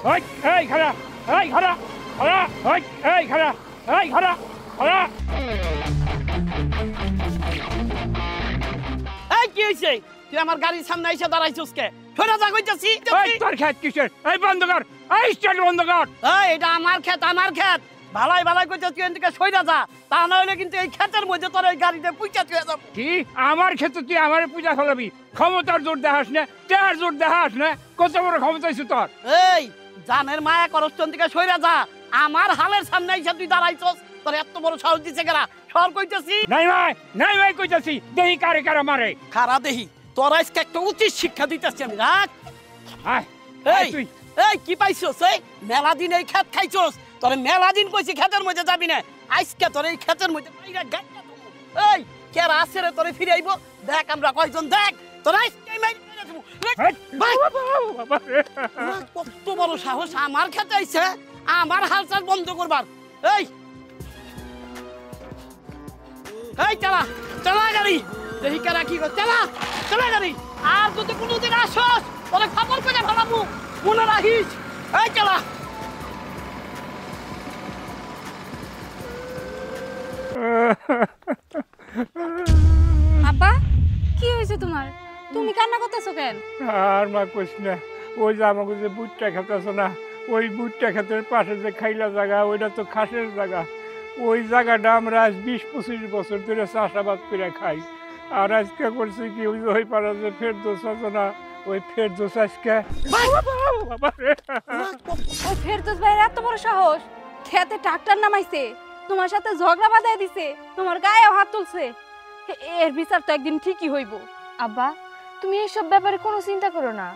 ওই এই খাড়া এই খাড়া খাড়া ওই এই খাড়া এই খাড়া খাড়া এই কি হইছে তুই আমার গাড়ির সামনে এসে দাঁড়াইছিস কে সরে যা কইতাছি এই তোর খেত কিসের এই বন্ধ কর এই স্টার্ট বন্ধ কর এই এটা আমার ক্ষেত ভালাই ভালাই কইতাছি তুই এদিকে সইরা যা তা না হইলে কিন্তু এই ক্ষেতের মধ্যে তোর এই গাড়িতে পুইচা তুই যাব কি আমার ক্ষেত্রে তুই আমারে পূজা ফলাবি ক্ষমতার জোর দেখাস না তেহার জোর দেখাস না কত বড় ক্ষমতা হইছে তোর এই জানের মায়া করস তুই এদিকে সইরা যা আমার হালের সামনে এসে তুই দাঁড়াইছস তোর এত বড় সাহস দিছে কেরা সর কইতাছি নাই ভাই কইতাছি দেহি কারে কারে মারে খারা দেহি তোর আজকে একটা উচিত শিক্ষা দিতেছি আমি রাখ আয় এই তুই এই কি পাইছস এই মেলা দিন এই ক্ষেত খাইছস তোরে মেলা দিন কইছি ক্ষেতের মধ্যে যাবি না আজকে তোর এই ক্ষেতের মধ্যে বাইরে গাইটা এই কেরা আছে রে তোরে ফিরে আইবো দেখ আমরা কয়জন দেখ তোর আজকে মাইরে দেবো ভাই কত বড় সাহস আমার ক্ষেতে আইছে আমার হালচাল বন্ধ করবার এই এই চালা চালা গাড়ি দেখি কেরা কি করে চালা চালা গাড়ি আর যদি কোনোদিন আসস তোরে খবর করে ভালাবো মনে রাখিস এই চালা আব্বা কি হয়েছে তোমার তুমি কান্না করতেছো কেন আর মা কইস না ওই যে আমাকে যে বুটটা খেতেছো না ওই বুটটা ক্ষেতের পাশে যে খাইলা জায়গা ওইটা তো খাসের জায়গা ওই জায়গাটা আমরা আজ 20-25 বছর ধরে চাষাবাদ করে খাই আর আজকে করছি কি ওই ওই পাড়া যে ফের দোষ আছে না ওই ফের দোষ আজকে ওই ফেরদৌস ভাইয়ের এত বড় সাহস খেতে ট্রাক্টর নামাইছে তোমার সাথে ঝগড়া বাঁধাই দিছে তোমার গায়ে হাত তুলছে এর বিচার তো একদিন ঠিকই হইব আব্বা তুমি এইসব ব্যাপারে কোনো চিন্তা করো না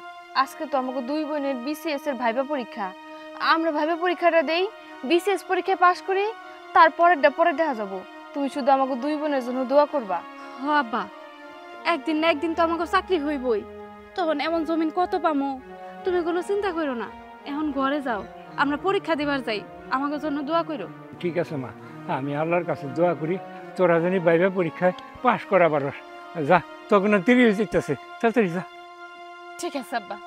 আজকে তো আমাকে দুই বোনের বিসিএস এর ভাইবা পরীক্ষা আমরা ভাইবা পরীক্ষাটা দেই বিসিএস পরীক্ষায় পাশ করি তারপরেরটা পরে দেখা যাব তুমি শুধু আমাকে দুই বোনের জন্য দোয়া করবা হ আব্বা একদিন না একদিন তো আমাকে চাকরি হইবই তখন এমন জমিন কত পামো তুমি কোনো চিন্তা করো না এখন ঘরে যাও আমরা পরীক্ষা দিবার যাই আমাকে জন্য দোয়া করো ঠিক আছে মা আমি আল্লাহর কাছে দোয়া করি তোরা জানি বাইবা পরীক্ষায় পাশ করা পারস যা তখন দেরি হয়ে যেতেছে তাড়াতাড়ি যা ঠিক আছে আব্বা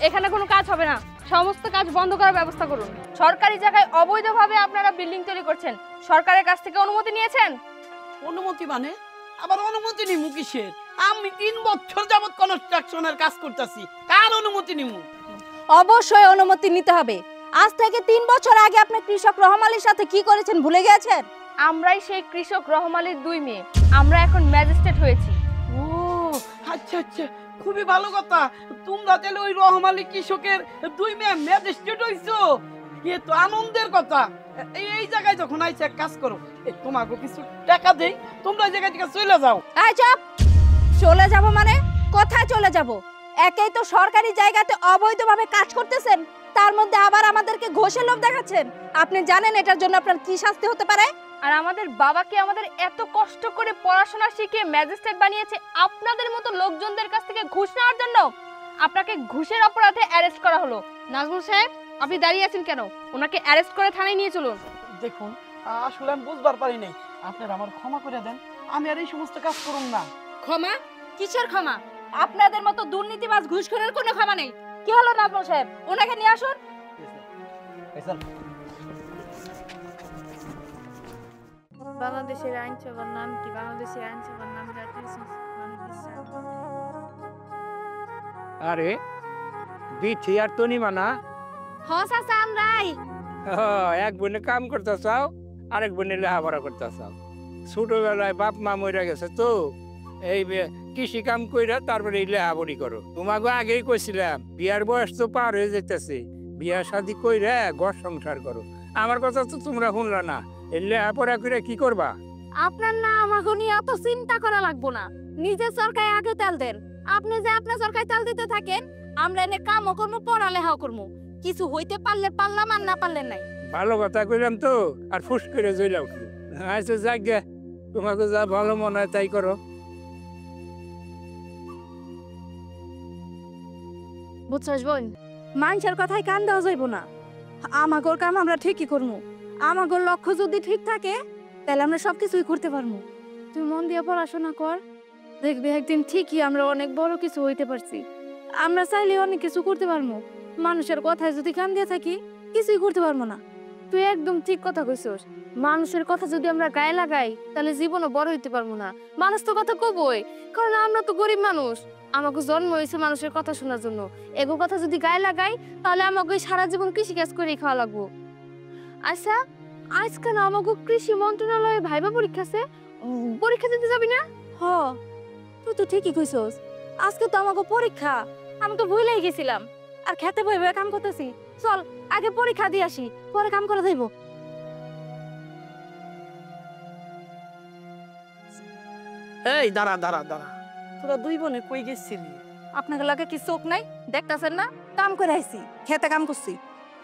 এখানে কোনো কাজ হবে না সমস্ত কাজ বন্ধ করার ব্যবস্থা করুন সরকারি জায়গায় অবৈধভাবে আপনারা বিল্ডিং তৈরি করছেন সরকারের কাছ থেকে অনুমতি নিয়েছেন অনুমতি মানে আবার অনুমতি নিমু কিসের আমি 3 বছর যাবত কনস্ট্রাকশনের কাজ করতেছি কার অনুমতি নিমু অবশ্যই অনুমতি নিতে হবে আজ থেকে 3 বছর আগে আপনি কৃষক রহম আলীর সাথে কি করেছেন ভুলে গেছেন আমরাই সেই কৃষক রহম আলীর 2 মেয়ে আমরা এখন ম্যাজিস্ট্রেট হয়েছি ও আচ্ছা আচ্ছা খুবই ভালো কথা তোমরা তাহলে ওই রহম আলী কৃষকের 2 মেয়ে ম্যাজিস্ট্রেট হইছো এ তো আনন্দের কথা এই জায়গায় যখন আইছে এক কাজ করো তোমাকে কিছু টাকা দেই তোমরা এই জায়গা থেকে চলে যাও এই চুপ চলে যাব মানে কোথায় চলে যাব একেই তো সরকারি জায়গাতে অবৈধভাবে কাজ করতেছেন তার মধ্যে আবার আমাদেরকে ঘোষের লোভ দেখাচ্ছেন আপনি জানেন এটার জন্য আপনার কি শাস্তি হতে পারে আর আমাদের বাবাকে আমাদের এত কষ্ট করে পড়াশোনা শিখিয়ে ম্যাজিস্ট্রেট বানিয়েছে আপনাদের মতো লোকজনদের কাছ থেকে ঘুষ নেওয়ার জন্য আপনাকে ঘুষের অপরাধে অ্যারেস্ট করা হলো নাজমুল সাহেব আপনি দাঁড়িয়ে আছেন কেন ওনাকে অ্যারেস্ট করে থানায় নিয়ে চলুন দেখুন আসলে আমি বুঝবার পারি নাই আপনারা আমার ক্ষমা করে দেন আমি আর এই সমস্ত কাজ করুম না ক্ষমা কিসের ক্ষমা আপনাদের মতো দুর্নীতিবাজ ঘুষখোরের কোনো ক্ষমা নেই কি হলো নাজমুল সাহেব ওনাকে নিয়ে আসুন বাংলাদেশের আইনসভার নাম কি বাংলাদেশের আইনসভার নাম জাতীয় আরে বিথি আর তনি মানা চাচা আমরাই এক বোনে কাম করতে চাও আরেক বোনে লেখাপড়া করতে চাও ছোটবেলায় বাপ মা মরে গেছে তো এই কৃষি কাম কইরা তারপরে এই লেখাপড়ি করো তোমাকে আগেই কইছিলাম বিয়ার বয়স তো পার হয়ে যেতেছে বিয়া শাদি কইরা ঘর সংসার করো আমার কথা তো তোমরা শুনলা না এই লেখাপড়া করে কি করবা আপনার না আমাকে নিয়ে এত চিন্তা করা লাগবো না নিজের সরকারে আগে তেল দেন আপনি যে আপনার সরকারে তেল দিতে থাকেন আমরা এনে কামও করবো পড়ালেখাও করবো, কিছু হইতে পারলে পারলাম আর না পারলে নাই। ভালো কথা কইলাম তো আর ফুস করে জইলা উঠলো। আচ্ছা যাক গে, তোমাকে যা ভালো মনে হয় তাই করো। বুঝছস বোন, মানুষের কথায় কান দেওয়া যাইব না। আমাগোর কাম আমরা ঠিকই করবো। আমাগোর লক্ষ্য যদি ঠিক থাকে তাহলে আমরা সবকিছুই করতে পারবো। তুই মন দিয়ে পড়াশোনা কর, দেখবি একদিন ঠিকই আমরা অনেক বড় কিছু হইতে পারছি। আমরা চাইলে অনেক কিছু করতে পারবো, মানুষের কথায় যদি কান দিয়ে থাকি কিছুই করতে পারবো না। তুই একদম ঠিক কথা কইছস, মানুষের কথা যদি আমরা গায়ে লাগাই তাহলে জীবনও বড় হইতে পারবো না। মানুষ তো কথা কবই, কারণ আমরা তো গরিব মানুষ, আমাকে জন্ম হয়েছে মানুষের কথা শোনার জন্য। এগো কথা যদি গায়ে লাগাই তাহলে আমাকে সারা জীবন কৃষি কাজ করে খাওয়া লাগবো। আচ্ছা, আজকে না আমাকে কৃষি মন্ত্রণালয়ে ভাইবা পরীক্ষা আছে, পরীক্ষা দিতে যাবি না? হ, তুই তো ঠিকই কইছস, আজকে তো আমাকে পরীক্ষা, আমি তো ভুলেই গেছিলাম। আর খেতে বইবে কাম করতেছি, চল আগে পরীক্ষা দিয়ে আসি, পরে কাম করে যাইব। এই দাঁড়া দাঁড়া দাঁড়া, তোরা দুই বোনে কই গেছিলি? আপনাকে লাগে কি চোখ নাই, দেখতাছেন না? কাম করে আইছি, খেতে কাম করছি।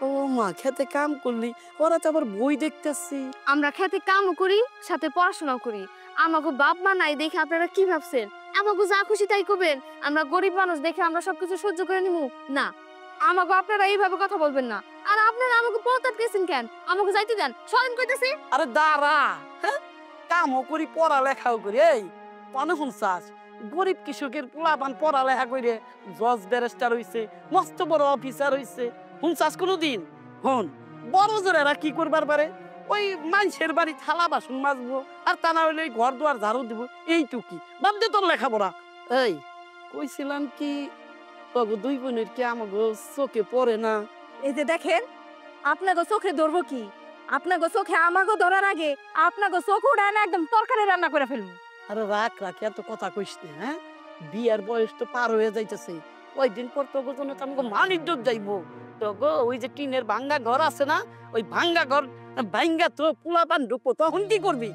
ও মা, খেতে কাম করলি, ওরা তো আবার বই দেখতেছি। আমরা খেতে কামও করি, সাথে পড়াশোনাও করি। আমাকে বাপ মা নাই দেখে আপনারা কি ভাবছেন আমাকে যা খুশি তাই করবেন? আমরা গরিব মানুষ দেখে আমরা সবকিছু সহ্য করে নিব না? আমাকে আপনারা এইভাবে কথা বলবেন না। আর আপনারা আমাকে পথ আটকেছেন কেন? আমাকে যাইতে দেন, সরেন কইতেছি। আরে দাঁড়া, হ্যাঁ, কামও করি পড়ালেখাও করি। এই পানে শুনছাস, গরিব কৃষকের পোলাপান পড়ালেখা করে জজ ব্যারিস্টার হইছে, মস্ত বড় অফিসার হইছে। শুনছাস কোনোদিন? হন বড় জোরেরা কি করবার পারে? ওই মানুষের বাড়ি থালা বাসন মাজবো, আর তা না হইলে ঘর দুয়ার ঝাড়ু দিব, এইটুকি। বাদ দে তোর লেখাপড়া। এই কইছিলাম কি, তগো দুই বোনের কি আমাকে চোখে পড়ে না? এই যে দেখেন, আপনাকে চোখে ধরবো কি? আপনাকে চোখে আমাকে ধরার আগে আপনাকে চোখ উড়ায় না একদম তরকারি রান্না করে ফেলবো। আরে রাখ রাখ, এত কথা কইস না। হ্যাঁ, বিয়ার বয়স তো পার হয়ে যাইতেছে, ওই দিন পর তোকে জন্য তো আমাকে মান ইজ্জত যাইবো। তোগো ওই যে টিনের ভাঙ্গা ঘর আছে না, ওই ভাঙ্গা ঘর ভাঙ্গা তো পোলাপান ঢুকবো, তখন কি করবি?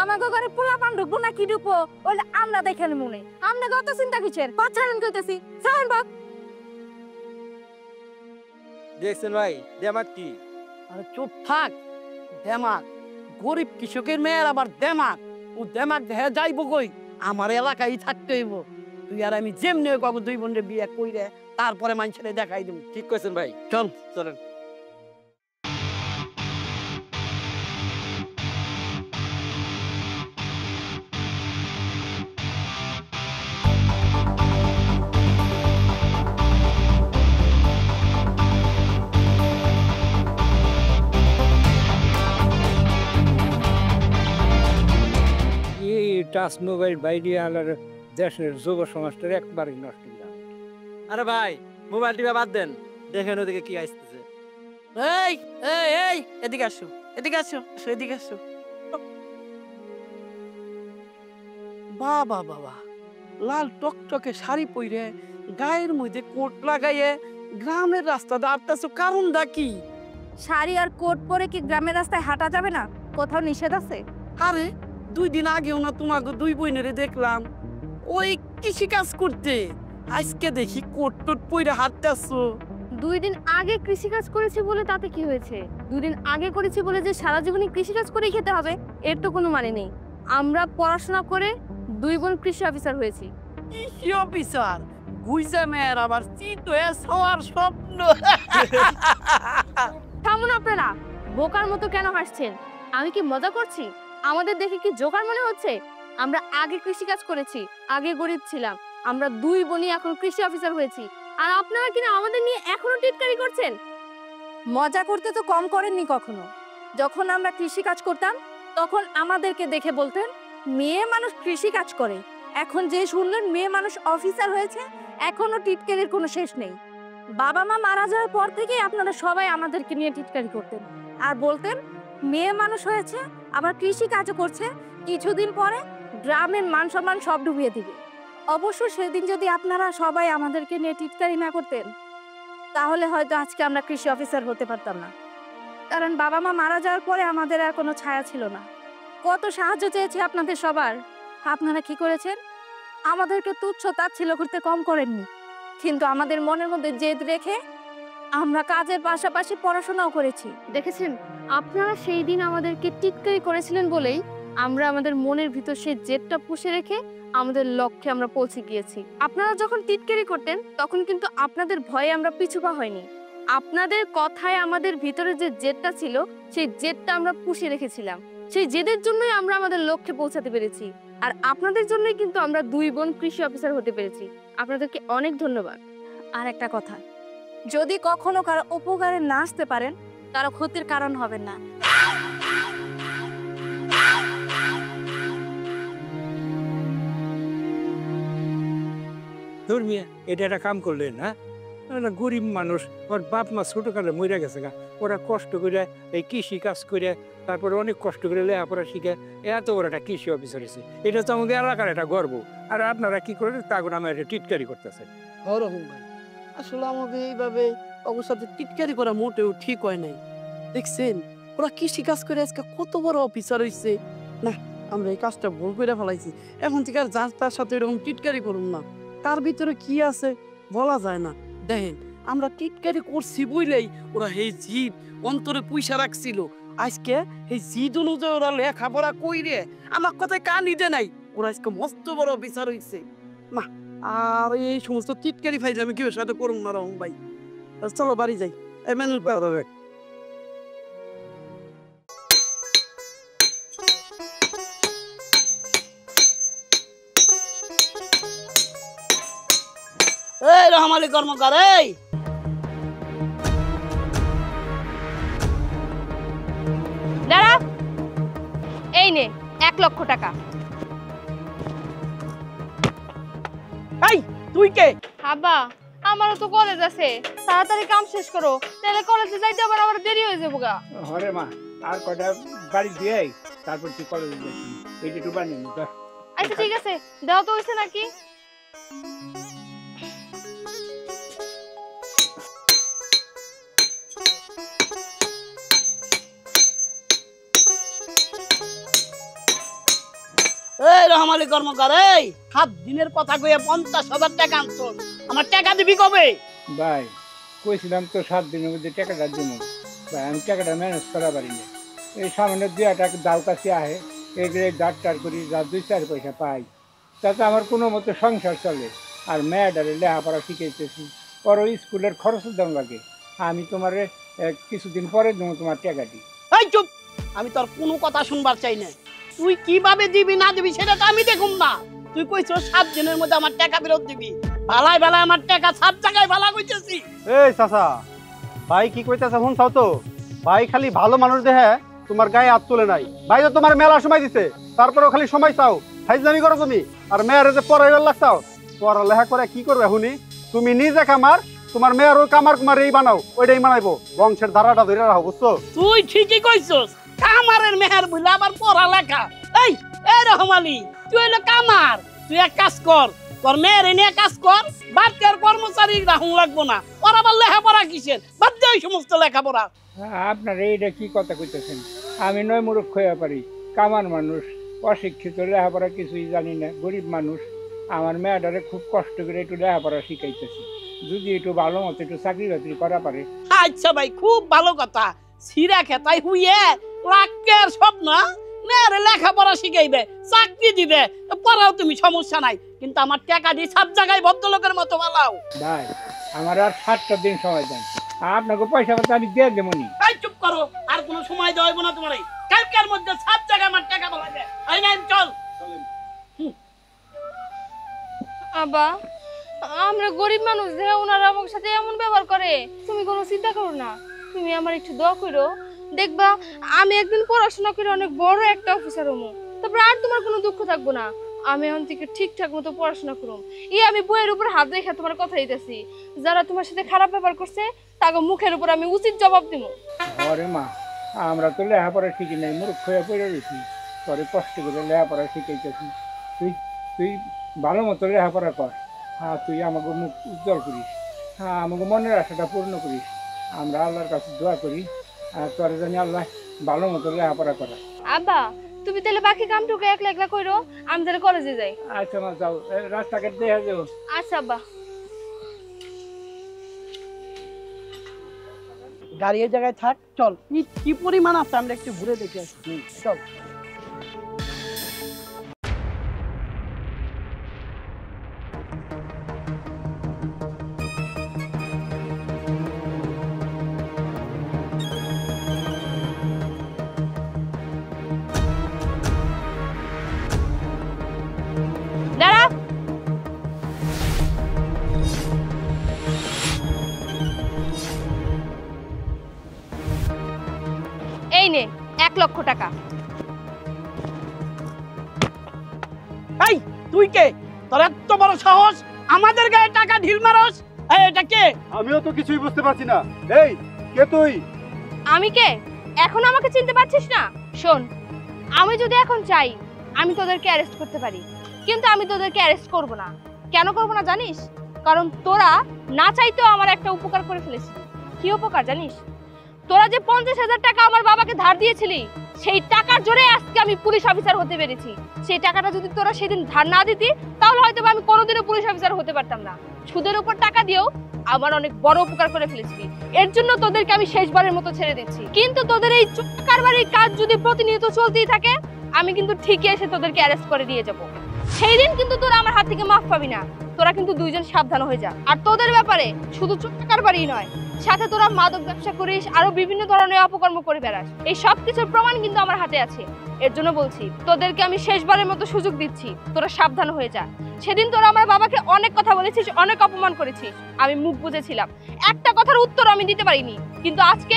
আমাকে ঘরে পোলা পান ঢুকবো না কি ঢুকবো ওইটা আমরা দেখে মনে, আমরা কত চিন্তা করছেন? বাচ্চারান কইতেছি সাহেন বাপ। দেখছেন ভাই দেমাক কি? আরে চুপ থাক, দেমাক। গরিব কৃষকের মেয়ের আবার দেমাক, ও দেমাক দেখে যাইবো কই? আমার এলাকায় থাকতে হইব। তুই আর আমি যেমনি হোক বাবু দুই বোনের বিয়ে কইরে তারপরে মানুষের দেখাই দিব। ঠিক কইছেন ভাই, চল চলেন। এই টাচ মোবাইল বাইরে আলার দেশের যুব সমাজটার একবারই নষ্ট করে দিলাম। আরে ভাই মোবাইল টিপা বাদ দেন, দেখেন ওদিকে কি আসতেছে। এই এই এই এদিকে আসো, এদিকে আসো, আসো, এদিকে আসো। বাবা বাবা, লাল টকটকে শাড়ি পরে গায়ের মধ্যে কোট লাগাইয়ে গ্রামের রাস্তা দাঁড়াতেছো, কারণটা কি? শাড়ি আর কোট পরে কি গ্রামের রাস্তায় হাঁটা যাবে না? কোথাও নিষেধ আছে? আরে 2 দিন আগেও না তোমাকে দুই বোনেরে দেখলাম ওই কৃষি কাজ করতে, আজকে দেখি কোট টোট পরে হাঁটতেছো। 2 দিন আগে কৃষিকাজ করেছি বলে তাতে কি হয়েছে? 2 দিন আগে করেছি বলে যে সারা জীবনই কৃষিকাজ করেই খেতে হবে এর তো কোনো মানে নেই। আমরা পড়াশোনা করে 2 বোন কৃষি অফিসার হয়েছি। কৃষি অফিসার গুইজা মেয়ের আবার চিত হয়ে সবার স্বপ্ন। থামুন আপনারা, বোকার মতো কেন হাসছেন? আমি কি মজা করছি? আমাদের দেখে কি জোকার মনে হচ্ছে? আমরা আগে কৃষিকাজ করেছি, আগে গরিব ছিলাম, আমরা 2 বোনই এখন কৃষি অফিসার হয়েছি, আর আপনারা কিনা আমাদের নিয়ে এখনো টিটকারি করছেন। মজা করতে তো কম করেননি কখনো। যখন আমরা কৃষি কাজ করতাম তখন আমাদেরকে দেখে বলতেন মেয়ে মানুষ কৃষি কাজ করে। এখন যে শুনলেন মেয়ে মানুষ অফিসার হয়েছে, এখনো টিটকারির কোনো শেষ নেই। বাবা মা মারা যাওয়ার পর থেকেই আপনারা সবাই আমাদেরকে নিয়ে টিটকারি করতেন আর বলতেন মেয়ে মানুষ হয়েছে আবার কৃষি কাজও করছে, কিছুদিন পরে গ্রামের মান সম্মান সব ডুবিয়ে দিবে। অবশ্য সেদিন যদি আপনারা সবাই আমাদেরকে নিয়ে টিটকারি না করতেন তাহলে হয়তো আজকে আমরা কৃষি অফিসার হতে পারতাম না। কারণ বাবা মা মারা যাওয়ার পরে আমাদের আর কোনো ছায়া ছিল না। কত সাহায্য চেয়েছি আপনাদের সবার, আপনারা কি করেছেন? আমাদেরকে তুচ্ছ তাচ্ছিল্য করতে কম করেননি। কিন্তু আমাদের মনের মধ্যে জেদ রেখে আমরা কাজের পাশাপাশি পড়াশোনাও করেছি। দেখেছেন, আপনারা সেই দিন আমাদেরকে টিটকারি করেছিলেন বলেই আমরা আমাদের মনের ভিতর সেই জেদটা পুষে রেখে আমাদের লক্ষ্যে আমরা পৌঁছে গিয়েছি। আপনারা যখন টিটকারি করতেন তখন কিন্তু আপনাদের ভয়ে আমরা পিছুপা হয়নি। আপনাদের কথায় আমাদের ভিতরে যে জেদটা ছিল সেই জেদটা আমরা পুষে রেখেছিলাম। সেই জেদের জন্যই আমরা আমাদের লক্ষ্যে পৌঁছাতে পেরেছি। আর আপনাদের জন্যই কিন্তু আমরা 2 বোন কৃষি অফিসার হতে পেরেছি। আপনাদেরকে অনেক ধন্যবাদ। আর একটা কথা, যদি কখনো কারো উপকারে না আসতে পারেন, কারো ক্ষতির কারণ হবেন না। ধর্মিয়া এটা একটা কাম করলেন না, একটা গরিব মানুষ, ওর বাপ মা ছোটকালে মরে গেছে গা, ওরা কষ্ট করে এই কৃষি কাজ করে তারপরে অনেক কষ্ট করে লেখাপড়া শিখে এত বড় একটা কৃষি অফিসার হয়েছে। এটা তো আমাদের এলাকার একটা গর্ব। আর আপনারা কি করেন তা করে আমার একটা টিটকারি করতেছেন। ওরকম ভাই, আসলে আমাদের এইভাবে অবস্থাতে টিটকারি করা মোটেও ঠিক হয় নাই। দেখছেন ওরা কৃষি কাজ করে আজকে কত বড় অফিসার হয়েছে। না, আমরা এই কাজটা ভুল করে ফেলাইছি। এখন থেকে আর যার তার সাথে এরকম টিটকারি করুন না। তার ভিতরে কি আছে বলা যায় না। দেখেন আমরা টিটকারি করছি বুঝলেই ওরা এই জিদ অন্তরে পয়সা রাখছিল। আজকে এই জিদ অনুযায়ী ওরা লেখাপড়া কইরে আমার কথায় কান নিতে নাই। ওরা আজকে মস্ত বড় অফিসার হয়েছে। না, আর এই সমস্ত টিটকারি ফাইজ আমি কেউ সাথে করুন না রহম ভাই। চলো বাড়ি যাই। এমএনএল পাবে। এই রহম আলী কর্মকার, এই দাঁড়া, এই নে 1 লক্ষ টাকা। এই তুই কে? হাবা, আমারও তো কলেজ আছে, তাড়াতাড়ি কাম শেষ করো, তাহলে কলেজে যাইতে আবার আমার দেরি হয়ে যাবো গা। হরে মা, আর কয়টা বাড়ি দিয়ে তারপর তুই কলেজে যাচ্ছি, এইটা একটু বানিয়ে নি। আচ্ছা ঠিক আছে, দেওয়া তো হয়েছে নাকি? এই রহম আলী কর্মকার, এই 7 দিনের কথা কইয়া 50,000 টাকা আনছো। আমার টাকা দিবি কবে? ভাই কইছিলাম তো 7 দিনের মধ্যে টাকাটা দিব। ভাই আমি টাকাটা ম্যানেজ করা পারিনি। এই সামান্য 2 টাকা দাও কাছে আহে, এগুলো ডাক্তার করি, যা 2-4 পয়সা পাই, তাতে আমার কোনো মতো সংসার চলে। আর মেয়েটারে লেখাপড়া শিখাইতেছি, ওর স্কুলের খরচের দাম লাগে। আমি তোমারে কিছুদিন পরে দেবো তোমার টাকাটি। এই চুপ, আমি তোর কোনো কথা শুনবার চাই না। তুই কিভাবে দিবি না দিবি সেটা তো আমি দেখুন না। তুই কইছ 7 দিনের মধ্যে আমার টাকা ফেরত দিবি। ভালাই ভালাই আমার টাকা 7 জায়গায় ভালা কইতেছি। এই চাচা, ভাই কি কইতেছে শুনছাও তো? ভাই খালি ভালো মানুষ দেখে তোমার গায়ে হাত তোলে নাই। ভাই তো তোমার মেলা সময় দিছে, তারপরেও খালি সময় চাও, ফাইজলামি করো তুমি। আর মেয়ের যে পড়াইবার লাগছাও, পড়ালেখা করে কি করবে শুনি? তুমি নিজে কামার, তোমার মেয়ের ওই কামার কুমার এই বানাও, ওইটাই বানাইবো। বংশের ধারাটা ধরে রাখো, বুঝছো? তুই ঠিকই কইছস, কামারের মেহের বইলা আবার পড়ালেখা। এই এই রহম আলী, তুই হইলো কামার। তুই এক কাজ কর, তোর মেয়ের নিয়ে কাজ কর। বাড়তি আর কর্মচারী রাখুন লাগবো না। ওর আবার লেখাপড়া কিসের? বাদ দে ওই সমস্ত লেখাপড়া। আপনার এইটা কি কথা কইতেছেন? আমি নয় মূর্খ হইয়া পারি, কামার মানুষ, অশিক্ষিত, লেখাপড়া কিছুই জানি না, গরিব মানুষ। আমার মেয়েটারে খুব কষ্ট করে একটু লেখাপড়া শিখাইতেছি। যদি একটু ভালো মতো একটু চাকরি বাকরি করা পারে। আচ্ছা ভাই, খুব ভালো কথা। সিরা খেতাই হুইয়ে লাখের স্বপ্ন, মেয়ের লেখাপড়া শিখাইবে, চাকরি দিবে, পড়াও তুমি, সমস্যা নাই। কিন্তু আমার টাকা দিয়ে 7 জায়গায় ভদ্রলোকের মতো বালাও। ভাই আমার আর 7টা দিন সময় দেন, আপনাকে পয়সা পাতা আমি দিয়ে দেবনি। এই চুপ করো, আর কোনো সময় দেওয়া হইব না তোমার। কালকের মধ্যে 7 জায়গায় আমার টাকা বালাবে। এই নাইম চল। আবা, আমরা গরিব মানুষ যে ওনারা আমার সাথে এমন ব্যবহার করে, তুমি কোনো চিন্তা করো না। তুমি আমার একটু দোয়া করো, দেখবা আমি একদিন পড়াশোনা করে অনেক বড় একটা অফিসার হবো। তারপর আর তোমার কোনো দুঃখ থাকবো না। আমি এখন থেকে ঠিকঠাক মতো পড়াশোনা করুম। আমি বইয়ের উপর হাত রেখে তোমার কথা দিতেছি, যারা তোমার সাথে খারাপ ব্যবহার করছে তাকে মুখের উপর আমি উচিত জবাব দিব। আরে মা, আমরা তো লেখাপড়া শিখি নাই, মূর্খ হয়ে পড়ে রয়েছি। পরে কষ্ট করে লেখাপড়া শিখাইতেছি। তুই তুই ভালো মতো লেখাপড়া কর। হ্যাঁ, তুই আমাকে মুখ উজ্জ্বল করিস। হ্যাঁ, আমাকে মনের আশাটা পূর্ণ করিস। আমরা আল্লাহর কাছে দোয়া করি, আর তোর জানি আল্লাহ ভালো মতো লেখাপড়া করা। আব্বা, তুমি তাহলে বাকি কামটুকু একলা একলা করো, আমি তাহলে কলেজে যাই। আচ্ছা মা, যাও, রাস্তাঘাট দেখা যাও। আচ্ছা আব্বা। গাড়ি এই জায়গায় থাক, চল কি পরিমাণ আছে আমরা একটু ঘুরে দেখে আসি। চল। দাঁড়া। এই নে 1 লক্ষ টাকা। এই তুই কে? তোর এত বড় সাহস আমাদের গায়ে টাকা ঢিল মারস? এই এটা কে? আমিও তো কিছুই বুঝতে পারছি না। এই কে তুই? আমি কে? এখন আমাকে চিনতে পারছিস না? শোন, আমি যদি এখন চাই আমি তোদেরকে অ্যারেস্ট করতে পারি, কিন্তু আমি তোদেরকে অ্যারেস্ট করব না। কেন করব না জানিস? কারণ তোরা না চাইতেও আমার একটা উপকার করে ফেলেছিস। কি উপকার জানিস? তোরা যে 50,000 টাকা আমার বাবাকে ধার দিয়েছিলি, সেই টাকার জোরে আজকে আমি পুলিশ অফিসার হতে পেরেছি। সেই টাকাটা যদি তোরা সেদিন ধার না দিতি, তাহলে হয়তো আমি কোনোদিনও পুলিশ অফিসার হতে পারতাম না। সুদের উপর টাকা দিয়েও আমার অনেক বড় উপকার করে ফেলেছিলি। এর জন্য তোদেরকে আমি শেষবারের মতো ছেড়ে দিচ্ছি। কিন্তু তোদের এই কারবারির কাজ যদি প্রতিনিয়ত চলতেই থাকে, আমি কিন্তু ঠিকই এসে তোদেরকে অ্যারেস্ট করে দিয়ে যাব। সেই দিন কিন্তু তোরা আমার হাত থেকে মাফ পাবি না। তোরা কিন্তু দুইজন সাবধান হয়ে যা। আর তোদের ব্যাপারে শুধু কারবারই নয়, সাথে তোরা মাদক ব্যবসা করিস, আরো বিভিন্ন ধরনের অপকর্ম করে বেড়াস। এই সব কিছুর প্রমাণ কিন্তু আমার হাতে আছে। এর জন্য বলছি, তোদেরকে আমি শেষবারের মতো সুযোগ দিচ্ছি, তোরা সাবধান হয়ে যা। সেদিন তোরা আমার বাবাকে অনেক কথা বলেছিস, অনেক অপমান করেছিস। আমি মুখ বুঝেছিলাম, একটা কথার উত্তর আমি দিতে পারিনি। কিন্তু আজকে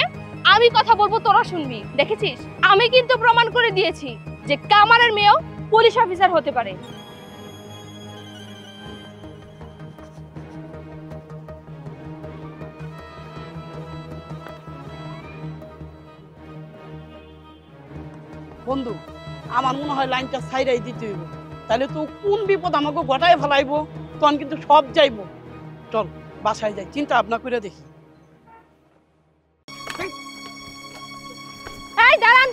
আমি কথা বলবো, তোরা শুনবি। দেখেছিস, আমি কিন্তু প্রমাণ করে দিয়েছি যে কামারের মেয়েও পুলিশ অফিসার হতে পারে। বন্ধু, আমার মনে হয় লাইনটা সাইডাই দিতে হইব, তাহলে তো কোন বিপদ আমাকে ঘটায় ফেলাইবো, তখন কিন্তু সব যাইবো। চল বাসায় যাই, চিন্তা ভাবনা করে দেখি। এই দাঁড়ান,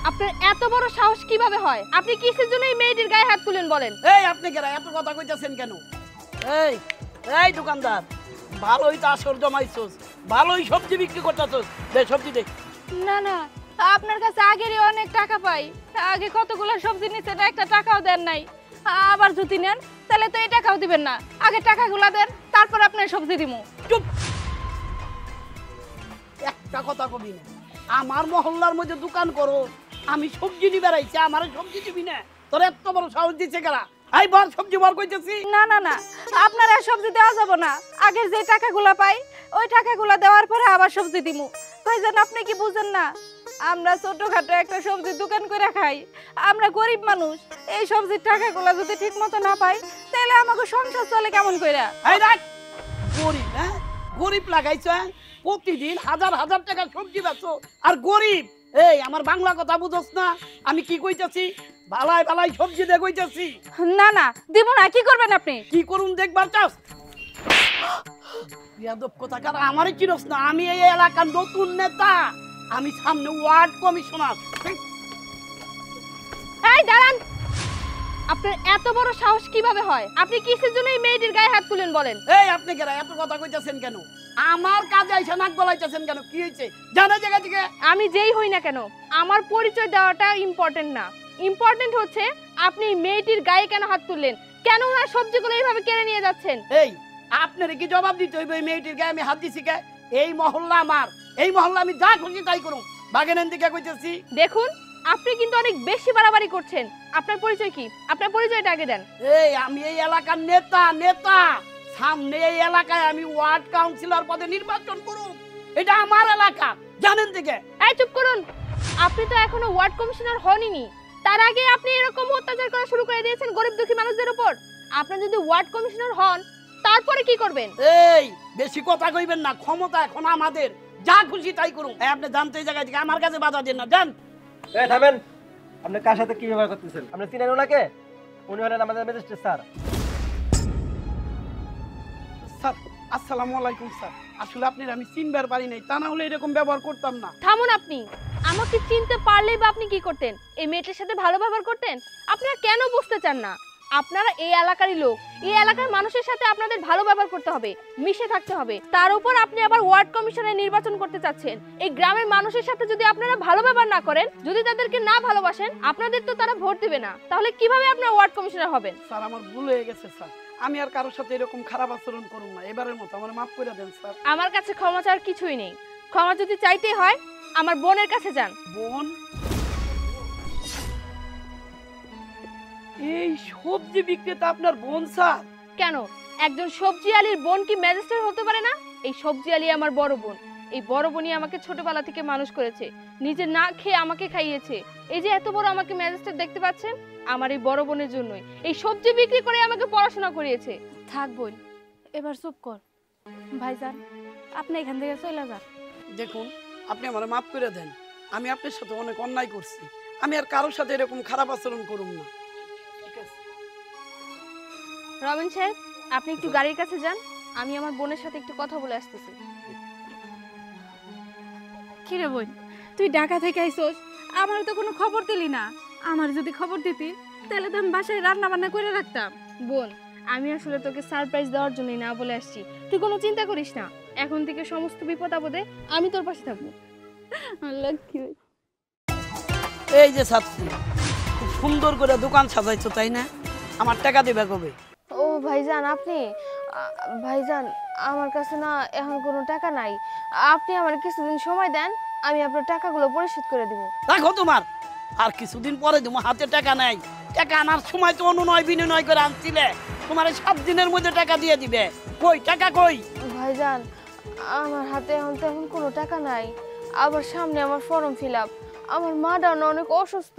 আপনার এত বড় সাহস কিভাবে হয়? আপনি কিসের জন্য এই মেয়েটির গায়ে হাত তুলেন বলেন? এই আপনি কেরা এত কথা কইতাছেন কেন? এই এই দোকানদার, ভালোই তো আসর জমাইছস, ভালোই সবজি বিক্রি করতেছস, দে সবজি দে। না না, আপনার কাছে আগেরই অনেক টাকা পাই। আগে কতগুলো সবজি নিছেন, একটা টাকাও দেন নাই। আবার যদি নেন তাহলে তো এই টাকাও দিবেন না। আগে টাকাগুলো দেন, তারপর আপনার সবজি দিমু। চুপ, একটা কথা কবি না। আমার মহল্লার মধ্যে দোকান করো, আমি সবজি নিয়ে বেড়াইছি, আমার সবজি দিবি না? তোর এত বড় সাহস দিচ্ছে কারা? এই বল সবজি বল কইতেছি। না না না, আপনার আর সবজি দেওয়া যাব না। আগের যে টাকাগুলো পাই, ওই টাকাগুলো দেওয়ার পরে আবার সবজি দিমু। ভাইজান, আপনি কি বুঝেন না? আমরা ছোটখাটো একটা সবজির দোকান করে খাই, আমরা গরিব মানুষ। এই সবজির টাকাগুলো যদি ঠিক মতো না পাই, তাহলে আমাকে সংসার চলে কেমন কইরা? এই দেখ, গরিব, হ্যাঁ গরিব লাগাইছ, প্রতিদিন হাজার হাজার টাকা সবজি বেচো আর গরিব। এই আমার বাংলা কথা বুঝছ না? আমি কি কইতাছি, ভালাই ভালাই সবজি দে কইতাছি। না না, দিব না। কি করবেন আপনি? কি করুন দেখবার চাস? বিয়াদব কথাকার, আমারই চিনস না? আমি এই এলাকার নতুন নেতা, আমি সামনে ওয়ার্ড কমিশনার। এই দাঁড়ান, আপনার এত বড় সাহস কিভাবে হয়? আপনি কিসের জন্য এই মেয়েটির গায়ে হাত তুলেন বলেন? এই আপনি কেরা এত কথা কইতাছেন কেন? আমার কাজে আইসা নাক গলাইতেছেন কেন? কি হয়েছে জানা জায়গা থেকে? আমি যেই হই না কেন, আমার পরিচয় দেওয়াটা ইম্পর্টেন্ট না। ইম্পর্টেন্ট হচ্ছে আপনি এই মেয়েটির গায়ে কেন হাত তুললেন, কেন ওনার সবজিগুলো এইভাবে কেড়ে নিয়ে যাচ্ছেন। এই আপনারে কি জবাব দিতে হইবে? এই মেয়েটির গায়ে আমি হাত দিছি কে? এই মহল্লা আমার, এই মহল্লা আমি যা খুশি তাই করুম। বাগেনেন দিকে কইতেছি। দেখুন, আপনি কিন্তু অনেক বেশি বাড়াবাড়ি করছেন। আপনার পরিচয় কি? আপনার পরিচয়টা আগে দেন। এই আমি এই এলাকার নেতা, নেতা সামনে এই এলাকায় আমি ওয়ার্ড কাউন্সিলর পদে নির্বাচন করুম। এটা আমার এলাকা, জানেন দিকে। এই চুপ করুন, আপনি তো এখনো ওয়ার্ড কমিশনার হনইনি। তার আগে আপনি এরকম অত্যাচার করা শুরু করে দিয়েছেন গরিব দুঃখী মানুষদের উপর। আপনি যদি ওয়ার্ড কমিশনার হন, তারপরে কি করবেন? এই বেশি কথা কইবেন না, ক্ষমতা এখন আমাদের, যা খুশি তাই করুন। আপনি জানতে এই জায়গা থেকে আমার কাছে বাধা দেন না, জান। এই থামেন, আপনি কার সাথে কি ব্যবহার করতেছেন? আপনি চিনেন ওনাকে? উনি হলেন আমাদের ম্যাজিস্ট্রেট স্যার। স্যার আসসালামু আলাইকুম স্যার। আসলে আপনার আমি চিনবার পারি নাই, তা না হলে এরকম ব্যবহার করতাম না। থামুন আপনি। আমাকে চিনতে পারলেই বা আপনি কি করতেন? এই মেয়েটার সাথে ভালো ব্যবহার করতেন? আপনারা কেন বুঝতে চান না? আপনারা এই এলাকারই লোক, এই এলাকার মানুষের সাথে আপনাদের ভালো ব্যবহার করতে হবে, মিশে থাকতে হবে। তার উপর আপনি আবার ওয়ার্ড কমিশনের নির্বাচন করতে চাচ্ছেন। এই গ্রামের মানুষের সাথে যদি আপনারা ভালো ব্যবহার না করেন, যদি তাদেরকে না ভালোবাসেন, আপনাদের তো তারা ভোট দিবে না। তাহলে কিভাবে আপনারা ওয়ার্ড কমিশনার হবেন? স্যার আমার ভুল হয়ে গেছে স্যার, আমি আর কারোর সাথে এরকম খারাপ আচরণ করব না, এবারের মতো আমার মাফ করে দেন স্যার। আমার কাছে ক্ষমা চাওয়ার কিছুই নেই। ক্ষমা যদি চাইতেই হয় আমার বোনের কাছে যান। বোন? এই সবজি বিক্রেতা আপনার বোন স্যার? কেন, একজন সবজি আলীর বোন কি ম্যাজিস্ট্রেট হতে পারে না? এই সবজি আলী আমার বড় বোন। এই বড় বোনই আমাকে ছোটবেলা থেকে মানুষ করেছে, নিজে না খেয়ে আমাকে খাইয়েছে। এই যে এত বড় আমাকে ম্যাজিস্ট্রেট দেখতে পাচ্ছেন, আমার এই বড় বোনের জন্যই। এই সবজি বিক্রি করে আমাকে পড়াশোনা করিয়েছে। থাক বোন, এবার চুপ কর। ভাইজান, আপনি এখান থেকে চলে যান। দেখুন, আপনি আমার মাফ করে দেন, আমি আপনার সাথে অনেক অন্যায় করছি, আমি আর কারোর সাথে এরকম খারাপ আচরণ করব না। ঠিক আছে রবিন সাহেব, আপনি একটু গাড়ির কাছে যান, আমি আমার বোনের সাথে একটু কথা বলে আসতেছি। কিরে বোন, তুই ঢাকা থেকে আইসোস, আমার তো কোনো খবর দিলি না। আমার যদি খবর দিতি তাহলে তো আমি বাসায় রান্না বান্না করে রাখতাম। বোন, আমি আসলে তোকে সারপ্রাইজ দেওয়ার জন্যই না বলে আসছি। তুই কোনো চিন্তা করিস না, এখন থেকে সমস্ত বিপদ আপদে আমি তোর পাশে থাকবো। আল্লাহ কি এই যে ছাত্রী, খুব সুন্দর করে দোকান সাজাইছো তাই না? আমার টাকা দিবে কবে? ও ভাইজান, আপনি ভাইজান, আমার কাছে না এখন কোনো টাকা নাই। আপনি আমার কিছুদিন সময় দেন, আমি আপনার টাকাগুলো পরিশোধ করে দিব। রাখো তোমার, আর কিছুদিন পরে দেবো। হাতে টাকা নাই, টাকা আনার সময় তো অনুনয় বিনয় করে আনছিলে, তোমার 7 দিনের মধ্যে টাকা দিয়ে দিবে। কই টাকা কই? ভাইজান, আমার হাতে এখন তেমন কোনো টাকা নাই। আবার সামনে আমার ফর্ম ফিল আপ, আমার মাটা না অনেক অসুস্থ।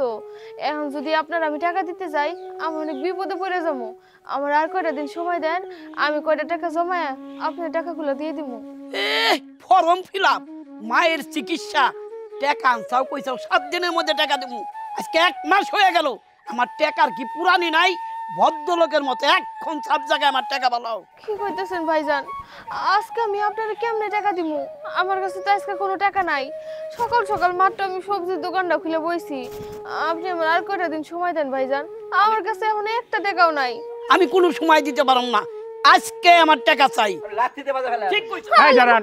এখন যদি আপনার আমি টাকা দিতে যাই, আমি অনেক বিপদে পড়ে যাবো। আমার আর কয়টা দিন সময় দেন, আমি কয়টা টাকা জমায় আপনার টাকাগুলো দিয়ে দিব। ফর্ম ফিল আপ, মায়ের চিকিৎসা, টাকা আনছাও কইছাও 7 দিনের মধ্যে টাকা দেবো। আজকে 1 মাস হয়ে গেল, আমার টাকার কি পুরানি নাই? ভদ্রলোকের মতো এখন সব জায়গায় আমার টাকা বলাও। কি কইতেছেন ভাইজান? আজকে আমি আপনারে কেমনে টাকা দিব? আমার কাছে তো আজকে কোনো টাকা নাই। সকাল সকাল মাত্র আমি সবজির দোকানটা খুলে বইছি। আপনি আমার আর কয়টা দিন সময় দেন ভাইজান, আমার কাছে এখন একটা টাকাও নাই। আমি কোনো সময় দিতে পারব না, আজকে আমার টাকা চাই। লাঠিতে বাজা ফেলা। ঠিক কইছো। এই দাঁড়ান,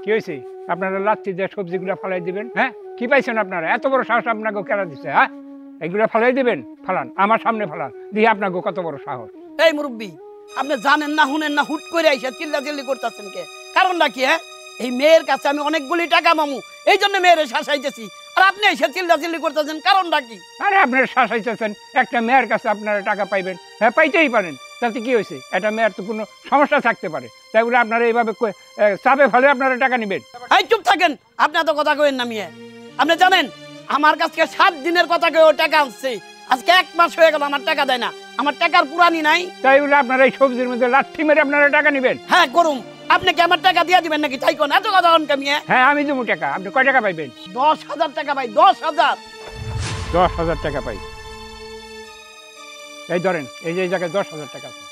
কি হয়েছে? আপনারা লাচ্ছি দিয়ে সবজিগুলো ফালাই দিবেন? হ্যাঁ, কি পাইছেন আপনারা? এত বড় সাহস আপনাকে কেনা দিচ্ছে? হ্যাঁ, এগুলো ফালাই দিবেন? ফালান, আমার সামনে ফালান, দিয়ে আপনাকে কত বড় সাহস। এই মুরব্বী, আপনি জানেন না শুনেন না, হুট করে আইসা চিল্লাচিল্লি করতেছেন কে? কারণটা কি? হ্যাঁ, এই মেয়ের কাছে আমি অনেকগুলি টাকা মামু, এই জন্য মেয়েরে শাসাইতেছি, আর আপনি এসে চিল্লাচিল্লি করতেছেন, কারণটা কি? আরে আপনারা শাসাইতেছেন, একটা মেয়ের কাছে আপনারা টাকা পাইবেন, হ্যাঁ পাইতেই পারেন, তাতে কি হয়েছে? একটা মেয়ের তো কোনো সমস্যা থাকতে পারে, তাই বলে আপনারা এইভাবে চাপে ফেলে আপনারা টাকা নেবেন? এই চুপ থাকেন, আপনি এত কথা কইেন না মিয়া। আপনি জানেন আমার কাছে 7 দিনের কথা কয়ে টাকা আনছে, আজকে 1 মাস হয়ে গেল আমার টাকা দেয় না, আমার টাকার পুরানি নাই। তাই বলে আপনারা এই সবজির মধ্যে লাঠি মেরে আপনারা টাকা নেবেন? হ্যাঁ করুম, আপনি কি আমার টাকা দিয়ে দিবেন নাকি? তাই কোন এত কথা কোন কামিয়ে? হ্যাঁ আমি দেবো টাকা। আপনি কয় টাকা পাইবেন? 10,000 টাকা পাই, 10,000। 10,000 টাকা পাই। এই ধরেন, এই যে এই জায়গায় 10,000 টাকা আছে।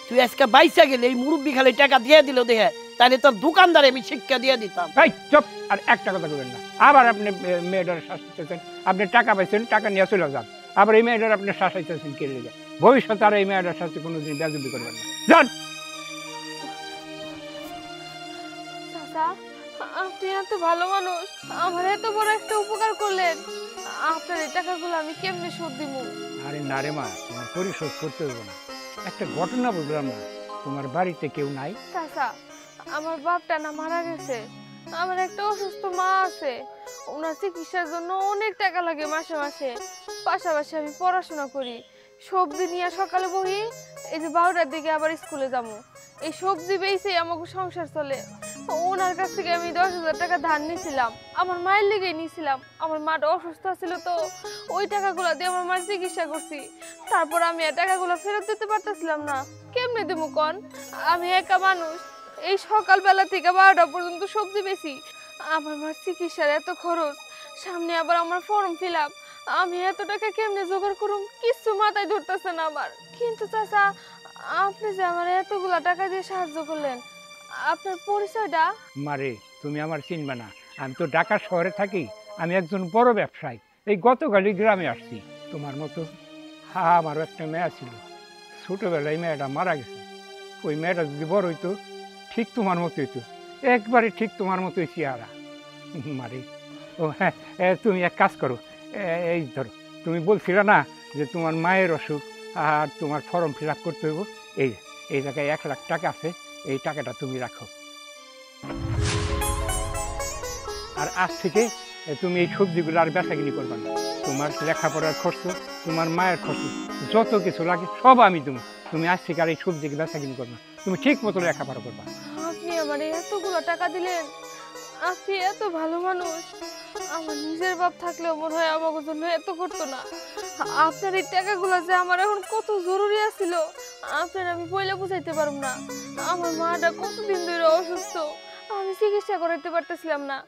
তুই আজকে বাইসা গেলে এই মুরব্বী খালি টাকা দিয়ে দিল দেখে, তাহলে তোর দোকানদারে আমি শিক্ষা দিয়ে দিতাম। এই চুপ, আর একটা কথা বলবেন না। আবার আপনি মেয়েটার শাসাইতেছেন, আপনি টাকা পাইছেন, টাকা নিয়ে চলে যান, আবার এই মেয়েটার আপনি শাসাইতেছেন কে লেগে? ভবিষ্যতে আর এই মেয়েটার সাথে কোনোদিন বেয়াদবি করবেন না, যান। চাচা, আপনি এত ভালো মানুষ, আমার এত বড় একটা উপকার করলেন। আপনার এই টাকাগুলো আমি কেমনে শোধ দিব? আরে না রে মা, তোমার পরিশোধ করতে হবে না। একটা ঘটনা বললাম না, তোমার বাড়িতে কেউ নাই? চাচা, আমার বাপটা না মারা গেছে, আমার একটা অসুস্থ মা আছে, ওনার চিকিৎসার জন্য অনেক টাকা লাগে মাসে মাসে। পাশাপাশি আমি পড়াশোনা করি, সবজি নিয়ে সকালে বহি, এই যে 12টার দিকে আবার স্কুলে যাবো। এই সবজি বেচেই আমাকে সংসার চলে। ওনার কাছ থেকে আমি 10,000 টাকা ধার নিয়েছিলাম, আমার মায়ের লেগে নিয়েছিলাম। আমার মাটা অসুস্থ ছিল তো, ওই টাকাগুলো দিয়ে আমার মায়ের চিকিৎসা করছি। তারপর আমি এই টাকাগুলো ফেরত দিতে পারতেছিলাম না, কেমনে দেবো কন? আমি একা মানুষ, এই সকালবেলা থেকে 12টা পর্যন্ত সবজি বেশি। আমার মার চিকিৎসার এত খরচ, সামনে আবার আমার ফর্ম ফিল আপ, আমি এত টাকা কেমনে জোগাড় করুম কিছু মাথায় ধরতেছে না আমার। কিন্তু চাচা, আপনি যে আমার এতগুলা টাকা দিয়ে সাহায্য করলেন, আপনার পরিচয়টা? মারে, তুমি আমার চিনবে না, আমি তো ঢাকা শহরে থাকি, আমি একজন বড় ব্যবসায়ী। এই গতকালই গ্রামে আসছি, তোমার মতো হ্যাঁ আমারও একটা মেয়ে ছিল, ছোটোবেলায় মেয়েটা মারা গেছে। ওই মেয়েটা যদি বড় হইতো ঠিক তোমার মতো হইতো, একবারে ঠিক তোমার মতোই চেহারা। মারে ও হ্যাঁ, তুমি এক কাজ করো, এই ধরো তুমি বলছিলে না যে তোমার মায়ের অসুখ আর তোমার ফর্ম ফিল আপ করতে হইব, এই জায়গায় 1 লাখ টাকা আছে, এই টাকাটা তুমি রাখো। আর আজ থেকে তুমি এই সবজিগুলো আর বেচাকিনি করবে না। তোমার লেখাপড়ার খরচ, তোমার মায়ের খরচ, যত কিছু লাগে সব আমি দেবো। তুমি আজ থেকে আর এই সবজিকে বেচাকিনি করবে না, তুমি ঠিক মতো লেখাপড়া করবা। আপনি আমার এতগুলো টাকা দিলেন, আপনি এত ভালো মানুষ। আমার নিজের বাপ থাকলেও মনে হয় আমার জন্য এত করতো না। আপনার এই টাকাগুলো যে আমার এখন কত জরুরি আছিল, আপনার আমি পয়লা বুঝাইতে পারব না। আমার মাটা কতদিন ধরে অসুস্থ, আমি চিকিৎসা করাইতে পারতেছিলাম না।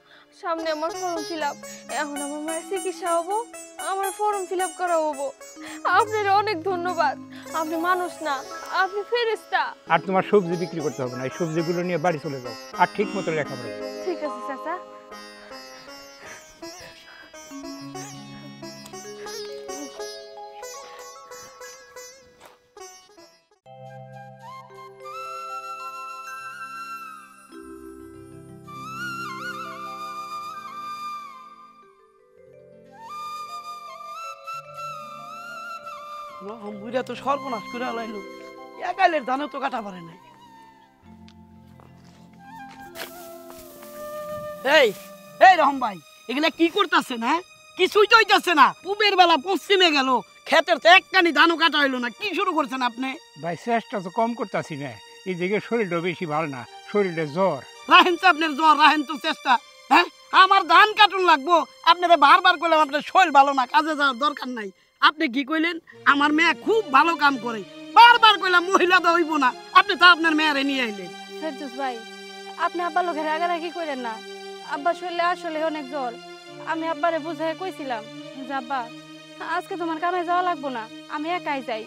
সামনে আমার ফর্ম ফিল আপ, এখন আমার মায়ের চিকিৎসা হবো, আমার ফর্ম ফিল আপ করা হবো। আপনার অনেক ধন্যবাদ। আপনি মানুষ না, আপনি ফেরেশতা। আর তোমার সবজি বিক্রি করতে হবে না, এই সবজিগুলো নিয়ে বাড়ি চলে যাও আর ঠিক মতো লেখাপড়া করো। ঠিক আছে চাচা। রহম বুইরা তো সর্বনাশ করে আলাইলো, একালের ধানও তো কাটা পারে নাই। এই এই রহম ভাই, এগুলা কি করতেছে না? কিছুই তো হইতাছে না। পূবের বেলা পশ্চিমে গেল, ক্ষেতের তো একটানি ধানও কাটা হইলো না। কি শুরু করছেন আপনি? ভাই চেষ্টা তো কম করতেছি না, এই দিকে শরীরটা বেশি ভালো না, শরীরে জ্বর। রাহেন তো আপনার জ্বর, রাহেন তো চেষ্টা। হ্যাঁ, আমার ধান কাটুন লাগবো, আপনারা বারবার করলাম আপনার শরীর ভালো না, কাজে যাওয়ার দরকার নাই। আপনি কি কইলেন? আমার মেয়ে খুব ভালো কাম করে, বারবার কইলাম মহিলা তো হইব না, আপনি তো আপনার মেয়েরে নিয়ে আইলেন। ফেরদৌস ভাই, আপনি আব্বা লোকের রাগারাগি করেন না। আব্বা শরীরে আসলে অনেক জ্বর। আমি আব্বারে বুঝাই কইছিলাম যে আব্বা আজকে তোমার কামে যাওয়া লাগবো না, আমি একাই যাই।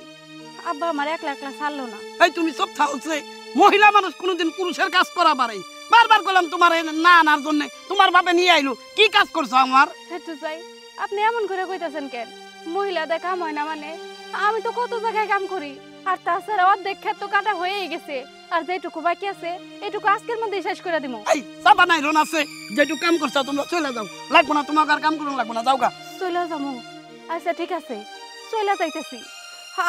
আব্বা আমার একলা একলা ছাড়লো না। এই তুমি সব থাকছে, মহিলা মানুষ কোনোদিন পুরুষের কাজ করা পারে? বারবার করলাম তোমার না আনার জন্য, তোমার বাপে নিয়ে আইলো। কি কাজ করছো আমার? ফেরদৌস ভাই, আপনি এমন করে কইতাছেন কেন? মহিলাদের কাম হয় না মানে? আমি তো কত জায়গায় কাম করি, আর তাছাড়া অর্ধেক ক্ষেত তো কাটা হয়েই গেছে, আর যেটুকু বাকি আছে এটুকু আজকের মধ্যে শেষ করে দিব। এই সাবা নাই রন আছে, যেটুকু কাম করছো তোমরা চলে যাও, লাগবো না তোমাকে আর কাম করুন লাগবো না, যাও গা। চলে যাবো? আচ্ছা ঠিক আছে, চলে যাইতেছি।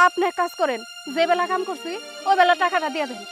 আপনি এক কাজ করেন, যে বেলা কাম করছি ওই বেলা টাকাটা দিয়ে দেন।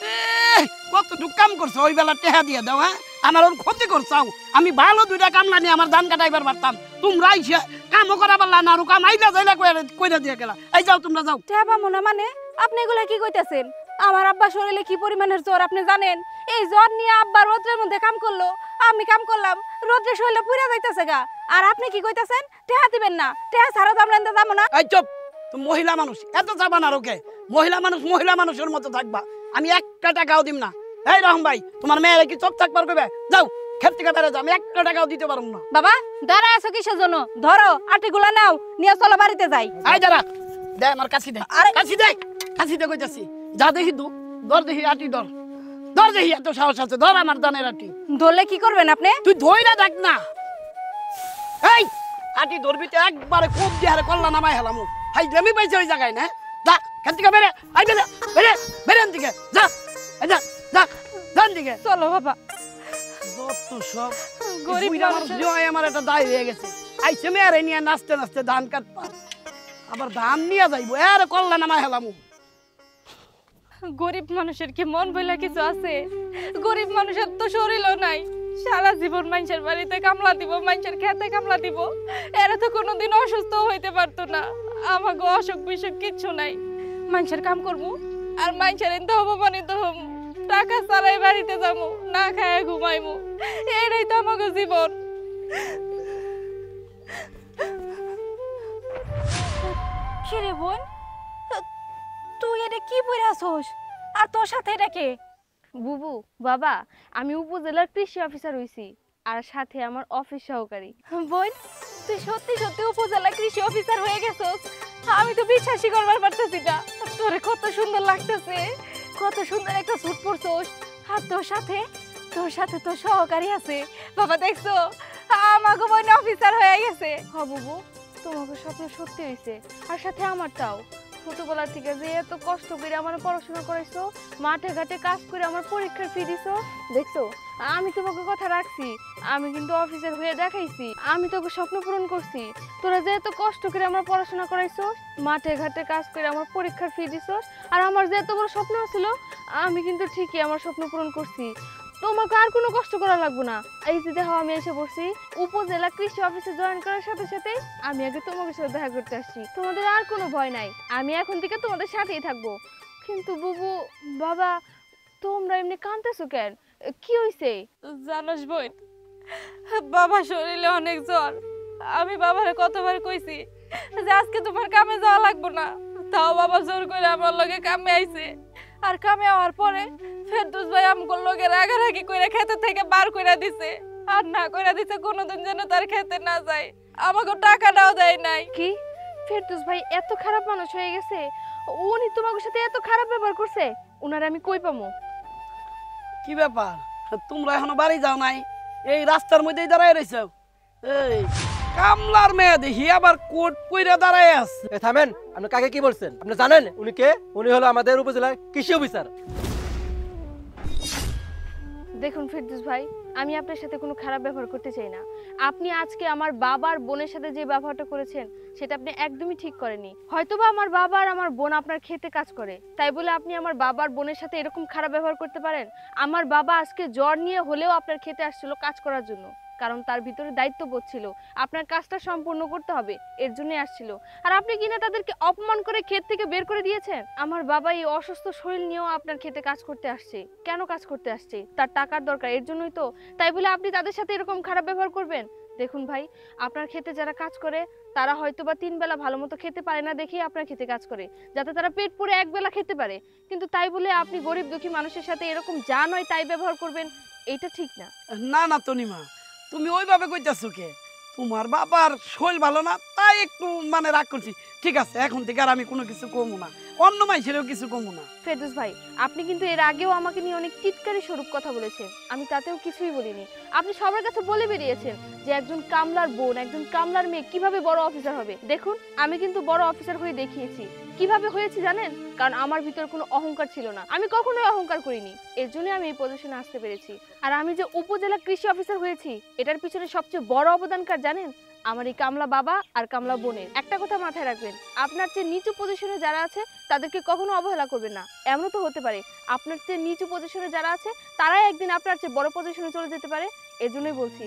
কতটুকু কাম করছো ওই বেলা টেহা দিয়ে দাও। হ্যাঁ, আমার ওর ক্ষতি করছাও। আমি ভালো 2টা কামলা নিয়ে আমার ধান কাটাইবার পারতাম, তোমরা আইসা কামও করা পারলা না, আর কাম আইলা যাইলা কইরা দিয়ে গেলা। এই যাও তোমরা যাও। টেবা মনে মানে আপনি এগুলা কি কইতাছেন? আমার আব্বা শরীরে কি পরিমাণের জ্বর আপনি জানেন? এই জ্বর নিয়ে আব্বা রোদ্রের মধ্যে কাম করলো, আমি কাম করলাম, রোদ্রে শরীরে পুড়ে যাইতেছে গা। আর আপনি কি কইতাছেন টেহা দিবেন না? টেহা ছাড়া তো আমরা যাবো না। এই চুপ, তুমি মহিলা মানুষ, এত যাবা না রোকে। মহিলা মানুষ মহিলা মানুষের মতো থাকবা, আমি একটা টাকাও দিম না। এই রহম ভাই, তোমার মেয়েরা কি চুপ থাকবার কইবে? যাও ক্ষেত থেকে বেড়ে যাও, আমি একটা টাকাও দিতে পারবো না। বাবা দাঁড়া আছো কিসের জন্য? ধরো আটিগুলা নাও, নিয়ে চলো বাড়িতে যাই। এই দাঁড়া, দে আমার কাছি দে, আরে কাছি দে, কাছি দে কইতাছি। যা দেখি ধর দেখি আটি ধর, ধর দেখি, এত সাহস আছে, ধর আমার দানের আটি। ধরলে কি করবেন আপনি? তুই ধইরা দেখ না। এই আটি ধরবি তো একবারে খুব দিহারে কল্লা নামাই হেলামু। হাই জমি পাইছে ওই জায়গায় না? যা ক্ষেত থেকে বেরে, আই বেরে বেরে বেরেন দিকে যা, এই যা যা যান দিকে। চলো বাবা, যত সব গরিব বুইড়া মানুষ মানুষের- জয় আমার একটা দায় হয়ে গেছে। আইছে মেয়েরে নিয়ে নাচতে নাচতে ধান কাটবা, আবার ধান নিয়ে যাইবো, এর কল্লা নামাই হেলামু। গরিব মানুষের কি মন বইলা কিছু আছে? গরিব মানুষের তো শরীরও নাই, সারা জীবন মানুষের বাড়িতে কামলা দিব, মানুষের খেতে কামলা দিব, এরা তো কোনোদিন অসুস্থ হইতে পারতো না। আমাকে অসুখ বিসুখ কিচ্ছু নাই, মানুষের কাম করবো আর মানুষের এনতে অপমানিত হবো, টাকা ছাড়াই বাড়িতে যাবো, না খায় ঘুমাইবো, এটাই তো আমাকে জীবন। কিরে বোন, তুই এটা কি পইরা আছোস? আর তোর সাথে এটা কে? বুবু বাবা, আমি উপজেলার কৃষি অফিসার হইছি, আর সাথে আমার অফিস সহকারী। বোন, তুই সত্যি সত্যি উপজেলা কৃষি অফিসার হয়ে গেছস? আমি তো বিশ্বাসই করবার পারতেছি না। তোরে কত সুন্দর লাগতেছে, কত সুন্দর একটা স্যুট পরছস, আর তোর সাথে তোর সহকারী আছে। বাবা দেখছো, আমাকে বোন অফিসার হয়ে গেছে। হ বুবু, তোমাকে স্বপ্ন সত্যি হয়েছে, আর সাথে আমারটাও। ছোটবেলা থেকে যে এত কষ্ট করে আমার পড়াশোনা করাইছো, মাঠে ঘাটে কাজ করে আমার পরীক্ষার ফি দিছো, দেখছো আমি তোমাকে কথা রাখছি। আমি কিন্তু অফিসার হয়ে দেখাইছি, আমি তোকে স্বপ্ন পূরণ করছি। তোরা যে এত কষ্ট করে আমার পড়াশোনা করাইছো, মাঠে ঘাটে কাজ করে আমার পরীক্ষার ফি দিছো, আর আমার যে এত বড় স্বপ্ন ছিল, আমি কিন্তু ঠিকই আমার স্বপ্ন পূরণ করছি। তোমাকে আর কোনো কষ্ট করা লাগবে না। এই যে দেখো আমি এসে পড়ছি উপজেলা কৃষি অফিসে জয়েন করার সাথে সাথে আমি আগে তোমাদের সাথে দেখা করতে আসছি। তোমাদের আর কোনো ভয় নাই, আমি এখন থেকে তোমাদের সাথেই থাকবো। কিন্তু বুবু, বাবা, তোমরা এমনি কাঁদতেছো কেন? কি হইছে? জানোস বোন, বাবা শরীরে অনেক জ্বর। আমি বাবারে কতবার কইছি যে আজকে তোমার কামে যাওয়া লাগবে না, তাও বাবা জোর করে আমার লগে কামে আইছে। আর কামে আওয়ার পরে ফেরদৌস ভাই আমগোর লগে রাগারাগি কইরা খেতে থেকে বার কইরা দিছে, আর না কইরা দিছে কোনোদিন যেন তার খেতে না যায়। আমাকে টাকাটাও দেয় নাই। কি ফেরদৌস ভাই এত খারাপ মানুষ হয়ে গেছে? উনি তোমাদের সাথে এত খারাপ ব্যবহার করছে? উনার আমি কই পামু? কি ব্যাপার, তোমরা এখনো বাড়ি যাও নাই? এই রাস্তার মধ্যেই দাঁড়ায় রইছো। এই কামলার মেয়ে দেখি আবার কোট পইরা দাঁড়ায় আছে। থামেন, আপনি কাকে কি বলছেন? আপনি জানেন উনি কে? উনি হলো আমাদের উপজেলার কৃষি অফিসার। দেখুন ফেরদৌস ভাই, আমি আপনার সাথে কোনো খারাপ ব্যবহার করতে চাই না। আপনি আজকে আমার বাবার বোনের সাথে যে ব্যবহারটা করেছেন সেটা আপনি একদমই ঠিক করেননি। হয়তোবা আমার বাবা আর আমার বোন আপনার খেতে কাজ করে, তাই বলে আপনি আমার বাবার বোনের সাথে এরকম খারাপ ব্যবহার করতে পারেন? আমার বাবা আজকে জ্বর নিয়ে হলেও আপনার খেতে আসছিল কাজ করার জন্য, কারণ তার ভিতরে দায়িত্ববোধ ছিল, আপনার কাজটা সম্পূর্ণ করতে হবে, এর জন্যই আসছিল। আর আপনি কিনা তাদেরকে অপমান করে ক্ষেত থেকে বের করে দিয়েছেন। আমার বাবা এই অসুস্থ শরীর নিয়েও আপনার খেতে কাজ করতে আসছে। কেন কাজ করতে আসছে? তার টাকার দরকার, এর জন্যই তো। তাই বলে আপনি তাদের সাথে এরকম খারাপ ব্যবহার করবেন? দেখুন ভাই, আপনার খেতে যারা কাজ করে তারা হয়তোবা 3 বেলা ভালো মতো খেতে পারে না দেখেই আপনার খেতে কাজ করে, যাতে তারা পেট পুরে 1 বেলা খেতে পারে। কিন্তু তাই বলে আপনি গরিব দুঃখী মানুষের সাথে এরকম যা নয় তাই ব্যবহার করবেন, এটা ঠিক না। না না তনিমা, তুমি ওইভাবে কইতাছো কে? তোমার বাবার শরীর ভালো না তাই একটু মানে রাগ করছি। ঠিক আছে, এখন থেকে আর আমি কোনো কিছু কমু না, অন্য মাইছেরও কিছু কমু না। ফেরদৌস ভাই, আপনি কিন্তু এর আগেও আমাকে নিয়ে অনেক টিটকারি স্বরূপ কথা বলেছেন, আমি তাতেও কিছুই বলিনি। আপনি সবার কাছে বলে বেরিয়েছেন যে একজন কামলার বোন, একজন কামলার মেয়ে কিভাবে বড় অফিসার হবে। দেখুন, আমি কিন্তু বড় অফিসার হয়ে দেখিয়েছি। কিভাবে হয়েছে জানেন? কারণ আমার ভিতরে কোনো অহংকার ছিল না, আমি কখনোই অহংকার করিনি, এর জন্য আমি এই পজিশনে আসতে পেরেছি। আর আমি যে উপজেলা কৃষি অফিসার হয়েছি এটার পিছনে সবচেয়ে বড় অবদানকার জানেন? আমার এই কামলা বাবা আর কামলা বোনের। একটা কথা মাথায় রাখবেন, আপনার চেয়ে নিচু পজিশনে যারা আছে তাদেরকে কখনো অবহেলা করবেন না। এমনও তো হতে পারে আপনার চেয়ে নিচু পজিশনে যারা আছে তারাই একদিন আপনার চেয়ে বড় পজিশনে চলে যেতে পারে। এজন্যই বলছি,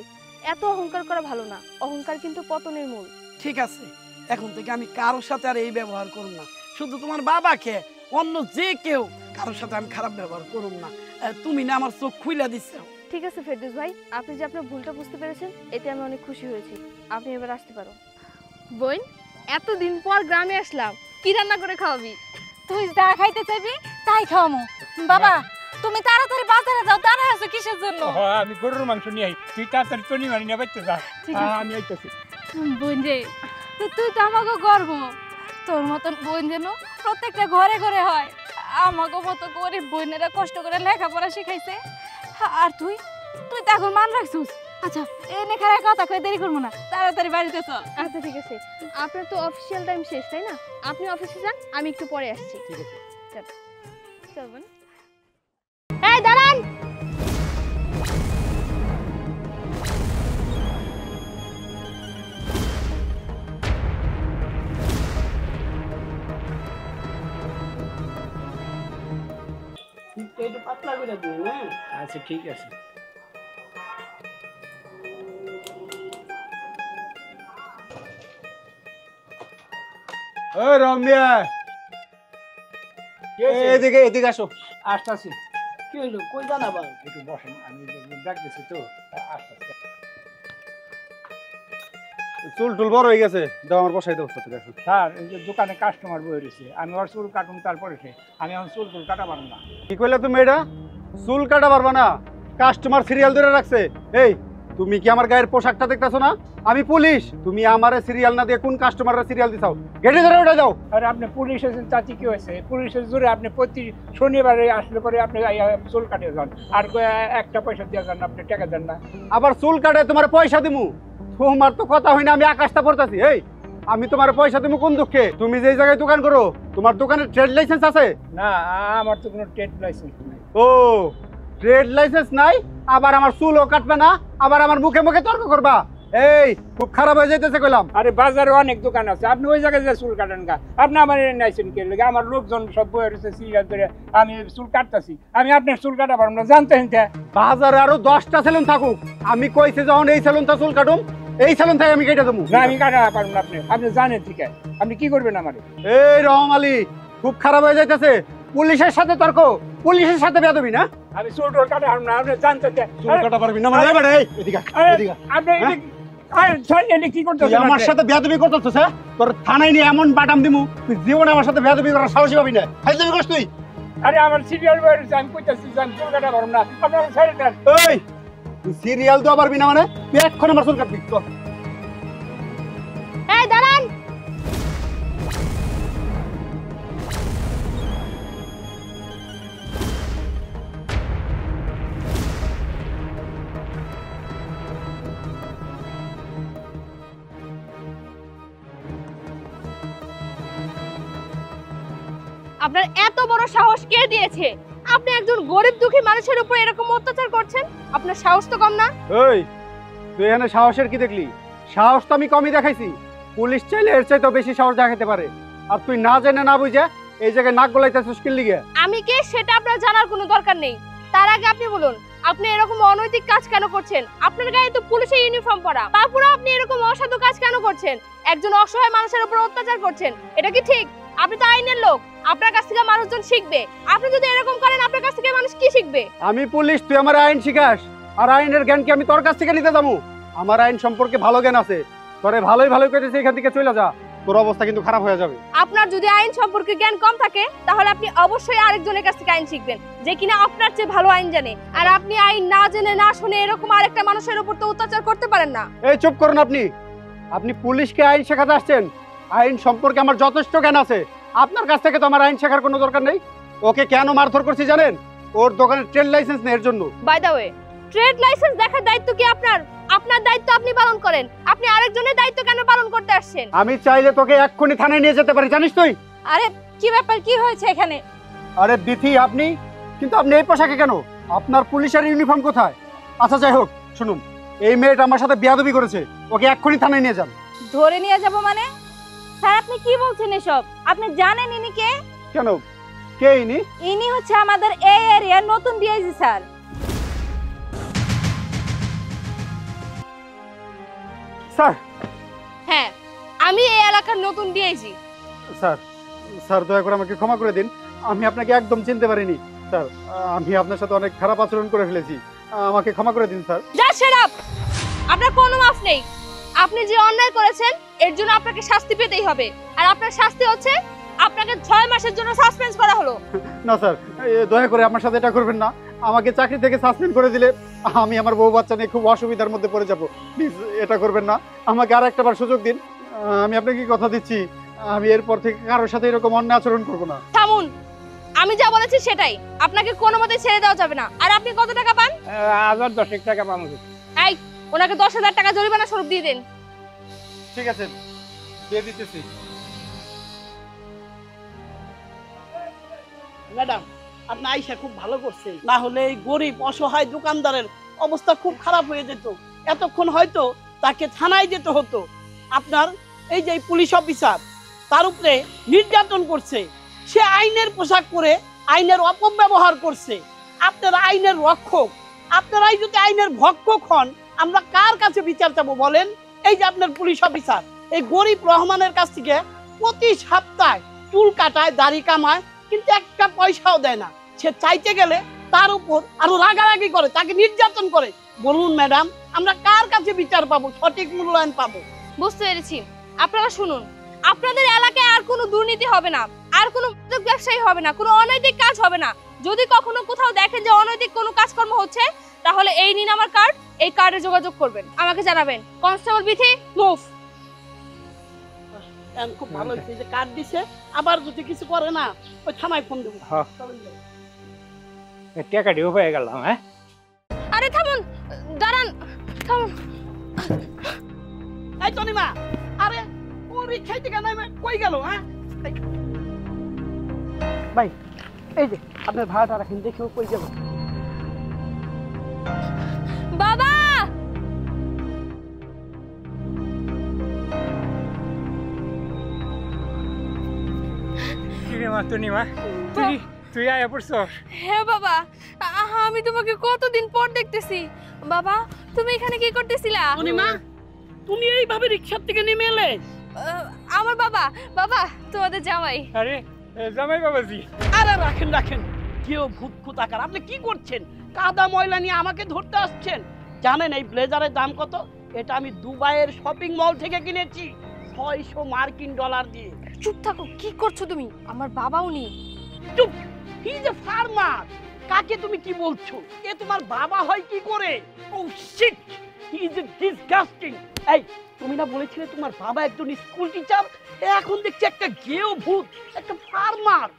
এত অহংকার করা ভালো না, অহংকার কিন্তু পতনের মূল। ঠিক আছে, এখন থেকে আমি কারোর সাথে আর এই ব্যবহার করব না। শুধু তোমার বাবাকে, অন্য যে কেউ কারোর সাথে আমি খারাপ ব্যবহার করব না। তুমি না আমার চোখ খুইলা দিচ্ছ। ঠিক আছে ফেরদৌস ভাই, আপনি যে আপনার ভুলটা বুঝতে পেরেছেন এতে আমি অনেক খুশি হয়েছি। আপনি এবার আসতে পারো। বোন, এতদিন পর গ্রামে আসলাম, কি রান্না করে খাওয়াবি? তুই যা খাইতে চাইবি তাই খাওয়ামু। বাবা, তুমি তাড়াতাড়ি বাজারে যাও, দাঁড়ায় আছো কিসের জন্য? আমি গরুর মাংস নিয়ে আই, তুই তাড়াতাড়ি তো নিয়ে নিয়ে বাইতে যা। ঠিক আছে। আমি আইতেছি। বোন রে, তুই তো আমাকে গর্ব। তোর মতন বোন যেন প্রত্যেকটা ঘরে ঘরে হয়। আমাকে মতো গরিব বোনেরা কষ্ট করে লেখাপড়া শিখাইছে, আর তুই তো এখন মান রাখছিস। আচ্ছা, এনে খারাপ কথা কই দেরি করবো না, তাড়াতাড়ি বাড়িতে চল। আচ্ছা ঠিক আছে, আপনার তো অফিসিয়াল টাইম শেষ তাই না? আপনি অফিসে যান, আমি একটু পরে আসছি। ঠিক আছে। চল বোন। এই দাঁড়ান। একটু পাতলা করে দিও না। আচ্ছা ঠিক আছে। ও রম্যা, এদিকে এদিকে আসো। আসতেছি। কি হইলো, কই জানাবা? একটু বসেন, আমি ডাক দিছি তো, আসতেছি। চুল টুল বড় হয়ে গেছে, দাও আমার বসাই দাও। আসো স্যার, এই যে দোকানে কাস্টমার বই রয়েছে, আমি ওর চুল কাটুন তারপরে আমি এখন চুল টুল কাটা পারবো না। কি কইলা তুমি? এটা চুল কাটা পারবা না? কাস্টমার সিরিয়াল ধরে রাখছে। এই, তুমি কি আমার গায়ের পোশাকটা দেখতেছো না? আমি পুলিশ, তুমি আমারে সিরিয়াল না দিয়ে কোন কাস্টমারের সিরিয়াল দিছাও? গেটে ধরে উঠে যাও। আরে আপনি পুলিশ এসেছেন, চাচি কি হয়েছে? পুলিশের জোরে আপনি প্রতি শনিবারে আসলে পরে আপনি চুল কাটিয়ে যান, আর একটা পয়সা দিয়ে যান, আপনি টাকা দেন না। আবার চুল কাটে তোমার পয়সা দিমু? তোমার তো কথা হয় না, আমি আকাশটা পড়তাছি। এই, আমি তোমার পয়সা দেবো কোন দুঃখে? তুমি যে জায়গায় দোকান করো তোমার দোকানের ট্রেড লাইসেন্স আছে? না, আমার তো কোনো ট্রেড লাইসেন্স নাই। ও, ট্রেড লাইসেন্স নাই, আবার আমার চুলও কাটবে না, আবার আমার মুখে মুখে তর্ক করবা? এই খুব খারাপ হয়ে যাইতেছে কইলাম। আরে বাজারে অনেক দোকান আছে, আপনি ওই জায়গায় যে চুল কাটেন গা, আপনি আমার নাইছেন কে লাগে? আমার লোকজন সব বয়ে রয়েছে সিরিয়াল ধরে, আমি চুল কাটতেছি, আমি আপনার চুল কাটা পারবো না, জানতেন? বাজারে আরো 10টা সেলুন থাকুক, আমি কইছি যখন এই সেলুনটা চুল কাটুম, এই সেলুন থেকে আমি কেটে দেবো। না, আমি কাটা পারবো না, আপনি জানেন ঠিক আছে, আপনি কি করবেন আমারে? এই রহম আলী, খুব খারাপ হয়ে যাইতেছে। পুলিশের সাথে তর্ক, পুলিশের সাথে বেয়াদবি না? আমি চুল টোল কাটা পারবো না, আপনি জানতেন? চুল কাটা পারবি না মানে? এই এদিকে এদিকে। আপনি কি তুই করতেছেন? আমার সাথে বেয়াদবি করতেছিস? হ্যাঁ, তোর থানায় নিয়ে এমন বাটাম দিমু তুই জীবনে আমার সাথে বেয়াদবি করার সাহসই পাবি না। ফাইজলামি করছিস তুই? আরে আমার সিরিয়াল বয়ে রয়েছে, আমি কইতাছি আমি চুল কাটা পারবো না, আপনার ছেড়ে দেন। এই তুই সিরিয়াল দেওয়া পারবি না মানে? তুই এক্ষণ আমার চুল কাটবি। চল। এই দাঁড়ান। আপনার এত বড় সাহস কে দিয়েছে? আপনি একজন গরিব দুঃখী মানুষের উপর এরকম অত্যাচার করছেন? আপনার সাহস তো কম না? এই তুই এখানে সাহসের কি দেখলি? সাহস তো আমি কমই দেখাইছি। পুলিশ চাইলে এর চাইতে বেশি সাহস দেখাতে পারে, আর তুই না জেনে না বুঝে এই জায়গায় নাক গলাইতেছিস কি লিগে? আমি কে সেটা আপনার জানার কোনো দরকার নেই। তার আগে আপনি বলুন, আপনি এরকম অনৈতিক কাজ কেন করছেন? আপনার গায়ে তো পুলিশের ইউনিফর্ম পরা, তারপরে আপনি এরকম অসাধু কাজ কেন করছেন? একজন অসহায় মানুষের উপর অত্যাচার করছেন, এটা কি ঠিক? আপনি তো আইনের লোক, আপনার কাছ থেকে মানুষজন শিখবে। আপনি যদি এরকম করেন, আপনার কাছ থেকে মানুষ কি শিখবে? আমি পুলিশ, তুই আমার আইন শিখাস, আর আইনের জ্ঞান কি আমি তোর কাছ থেকে নিতে যাবো? আমার আইন সম্পর্কে ভালো জ্ঞান আছে, তোরে ভালোই ভালো কইতেছি এখান থেকে চলে যা, তোর অবস্থা কিন্তু খারাপ হয়ে যাবে। আপনার যদি আইন সম্পর্কে জ্ঞান কম থাকে, তাহলে আপনি অবশ্যই আরেকজনের কাছ থেকে আইন শিখবেন, যে কিনা আপনার চেয়ে ভালো আইন জানে। আর আপনি আইন না জেনে না শুনে এরকম আরেকটা মানুষের উপর তো অত্যাচার করতে পারেন না। এই চুপ করুন আপনি। আপনি পুলিশকে আইন শেখাতে আসছেন? আইন সম্পর্কে আমার যথেষ্ট জ্ঞান আছে, আপনার কাছ থেকে তো আমার আইন শেখার কোনো দরকার নেই। ওকে কেন মারধর করছি জানেন? ওর দোকানে ট্রেড লাইসেন্স নেই, এর জন্য। By the way, trade licence দেখার দায়িত্ব কি আপনার? আপনার দায়িত্ব আপনি পালন করেন, আপনি আরেকজনের দায়িত্ব কেন পালন করতে আসছেন? আমি চাইলে তোকে এক্ষুনি থানায় নিয়ে যেতে পারি, জানিস তুই? আরে কি ব্যাপার, কি হয়েছে এখানে? আরে দিথি আপনি, কিন্তু আপনি এই পোশাকে কেন? আপনার পুলিশের ইউনিফর্ম কোথায়? আচ্ছা যাই হোক, শুনুন, এই মেয়েটা আমার সাথে বেয়াদবি করেছে, ওকে এক্ষুনি থানায় নিয়ে যান। ধরে নিয়ে যাব মানে? স্যার আপনি কি বলছেন এসব? আপনি জানেন ইনি কে? কেন, কে ইনি? ইনি হচ্ছে আমাদের এই এরিয়ার নতুন ডিআইজি স্যার। স্যার, হ্যাঁ, আমি এই এলাকার নতুন ডিআইজি। স্যার, স্যার দয়া করে আমাকে ক্ষমা করে দিন, আমি আপনাকে একদম চিনতে পারিনি। স্যার, আমি আপনার সাথে অনেক খারাপ আচরণ করে ফেলেছি, আমাকে ক্ষমা করে দিন স্যার। Just shut up. আপনার কোনো মাফ নেই। আপনি যে অন্যায় করেছেন এর জন্য আপনাকে শাস্তি পেতেই হবে, আর আপনার শাস্তি হচ্ছে আপনাকে 6 মাসের জন্য সাসপেন্ড করা হলো। না স্যার, দয়া করে আমার সাথে এটা করবেন না, আমাকে চাকরি থেকে সাসপেন্ড করে দিলে আমি আমার বউ বাচ্চা নিয়ে খুব অসুবিধার মধ্যে পড়ে যাব। প্লিজ এটা করবেন না, আমাকে আর একটা বার সুযোগ দিন। আমি আপনাকে কথা দিচ্ছি, আমি এরপর থেকে কারোর সাথে এরকম অন্যায় আচরণ করব না। থামুন, আমি যা বলেছি সেটাই, আপনাকে কোনো মতে ছেড়ে দেওয়া যাবে না। আর আপনি কত টাকা পান? 1010 টাকা পাবো। এই, ওনাকে 10,000 টাকা জরিমানা স্বরূপ দিয়ে দেন। ঠিক আছে, দিয়ে দিতেছি। ম্যাডাম, আপনি আইসা খুব ভালো করছেন, না হলে এই গরিব অসহায় দোকানদারের অবস্থা খুব খারাপ হয়ে যেত। এতক্ষণ হয়তো তাকে থানায় যেতে হতো। আপনার এই যে পুলিশ অফিসার, তার উপরে নির্যাতন করছে, সে আইনের পোশাক পরে আইনের অপব্যবহার করছে। আপনারা আইনের রক্ষক, আপনারাই যদি আইনের ভক্ষক হন, আমরা কার কাছে বিচার চাবো বলেন? এই যে আপনার পুলিশ অফিসার এই গরিব রহমানের কাছ থেকে প্রতি সপ্তাহে চুল কাটায়, দাড়ি কামায়, কিন্তু একটা পয়সাও দেয় না। সে চাইতে গেলে তার উপর আরো রাগারাগি করে, তাকে নির্যাতন করে। বলুন ম্যাডাম, আমরা কার কাছে বিচার পাবো, সঠিক মূল্যায়ন পাবো? বুঝতে পেরেছি। আপনারা শুনুন, আপনাদের এলাকায় আর কোনো দুর্নীতি হবে না, আর কোনো মাদক ব্যবসায়ী হবে না, কোনো অনৈতিক কাজ হবে না। যদি কখনো কোথাও দেখেন যে অনৈতিক কোনো কাজকর্ম হচ্ছে, তাহলে এই নিন আমার কার্ড, এই কার্ডে যোগাযোগ করবেন, আমাকে জানাবেন। Constable Bithi, move. খুব ভালো হয়েছে যে কার্ড দিছে, আবার যদি কিছু করে না ওই থানায় ফোন দেবো। হ্যাঁ, টাকা ডিও পেয়ে গেলাম। হ্যাঁ, আরে থামুন, দাঁড়ান, থামুন। এই তনিমা, আরে ওর রিক্সায় থেকে নামে কই গেল? হ্যাঁ ভাই, এই যে আপনার ভাড়াটা রাখেন, দেখি ও কই গেল। বাবা কিরে মা তনিমা, তুই তুই আয়া পড়ছ? হ্যাঁ বাবা, আমি তোমাকে কতদিন পর দেখতেছি। বাবা তুমি এখানে কি করতেছিলা? তনিমা, তুমি এইভাবে রিক্সার থেকে নেমে এলে? আমার বাবা, বাবা তোমাদের জামাই। আরে জামাই বাবাজি। আরে রাখেন রাখেন, কেউ ভূত কুতাকার, আপনি কি করছেন? কাদা ময়লা নিয়ে আমাকে ধরতে আসছেন? জানেন এই ব্লেজারের দাম কত? এটা আমি দুবাইয়ের শপিং মল থেকে কিনেছি 600 মার্কিন ডলার দিয়ে। চুপ থাকো, কি করছো তুমি? আমার বাবা উনি। চুপ, হি ইজ এ ফার্মার। কাকে তুমি কি বলছো? এ তোমার বাবা হয় কি করে? ও শিট, হি ইজ ডিসগাস্টিং। এই তুমি না বলেছিলে তোমার বাবা একজন স্কুল টিচার? এখন দেখছি একটা গেও ভূত, একটা ফার্মার।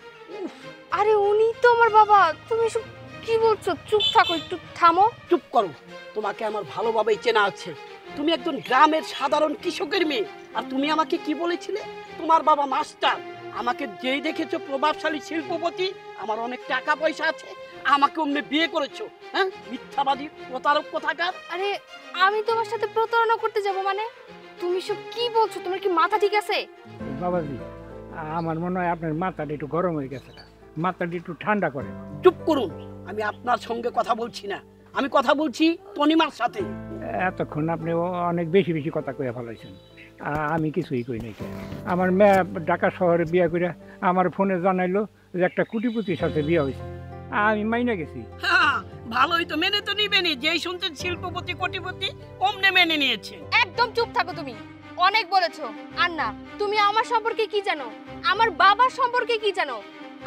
আরে উনি তো আমার বাবা। তুমি সব কি বলছো? চুপ থাকো, একটু থামো। চুপ করো, তোমাকে আমার ভালোভাবেই চেনা আছে। তুমি একজন গ্রামের সাধারণ কৃষকের মেয়ে, আর তুমি আমাকে কি বলেছিলে? তোমার বাবা মাস্টার। আমাকে যেই দেখেছো প্রভাবশালী শিল্পপতি, আমার অনেক টাকা পয়সা আছে, আমাকে অমনি বিয়ে করেছো। হ্যাঁ, মিথ্যাবাদী প্রতারক কোথাকার। আরে আমি তোমার সাথে প্রতারণা করতে যাব মানে? তুমি সব কি বলছো? তোমার কি মাথা ঠিক আছে? বাবাজি, আমার মনে হয় আপনার মাথাটা একটু গরম হয়ে গেছে, মাথাটা একটু ঠান্ডা করে। চুপ করুন, আমি আপনার সঙ্গে কথা বলছি না, আমি কথা বলছি তনিমার সাথে। এতক্ষণ আপনি অনেক বেশি বেশি কথা কইয়া ফেলাইছেন, আমি কিছুই কই নাই। আমার মেয়ে ঢাকা শহরে বিয়া করে আমার ফোনে জানাইলো যে একটা কুটিপুতির সাথে বিয়ে হয়েছে। আমি মাইনে গেছি। হ্যাঁ, ভালোই তো, মেনে তো নিবেনি। যেই শুনছেন শিল্পপতি কোটিপতি, অমনে মেনে নিয়েছে। একদম চুপ থাকো তুমি, অনেক বলেছো। আর না, তুমি আমার সম্পর্কে কি জানো? আমার বাবার সম্পর্কে কি জানো?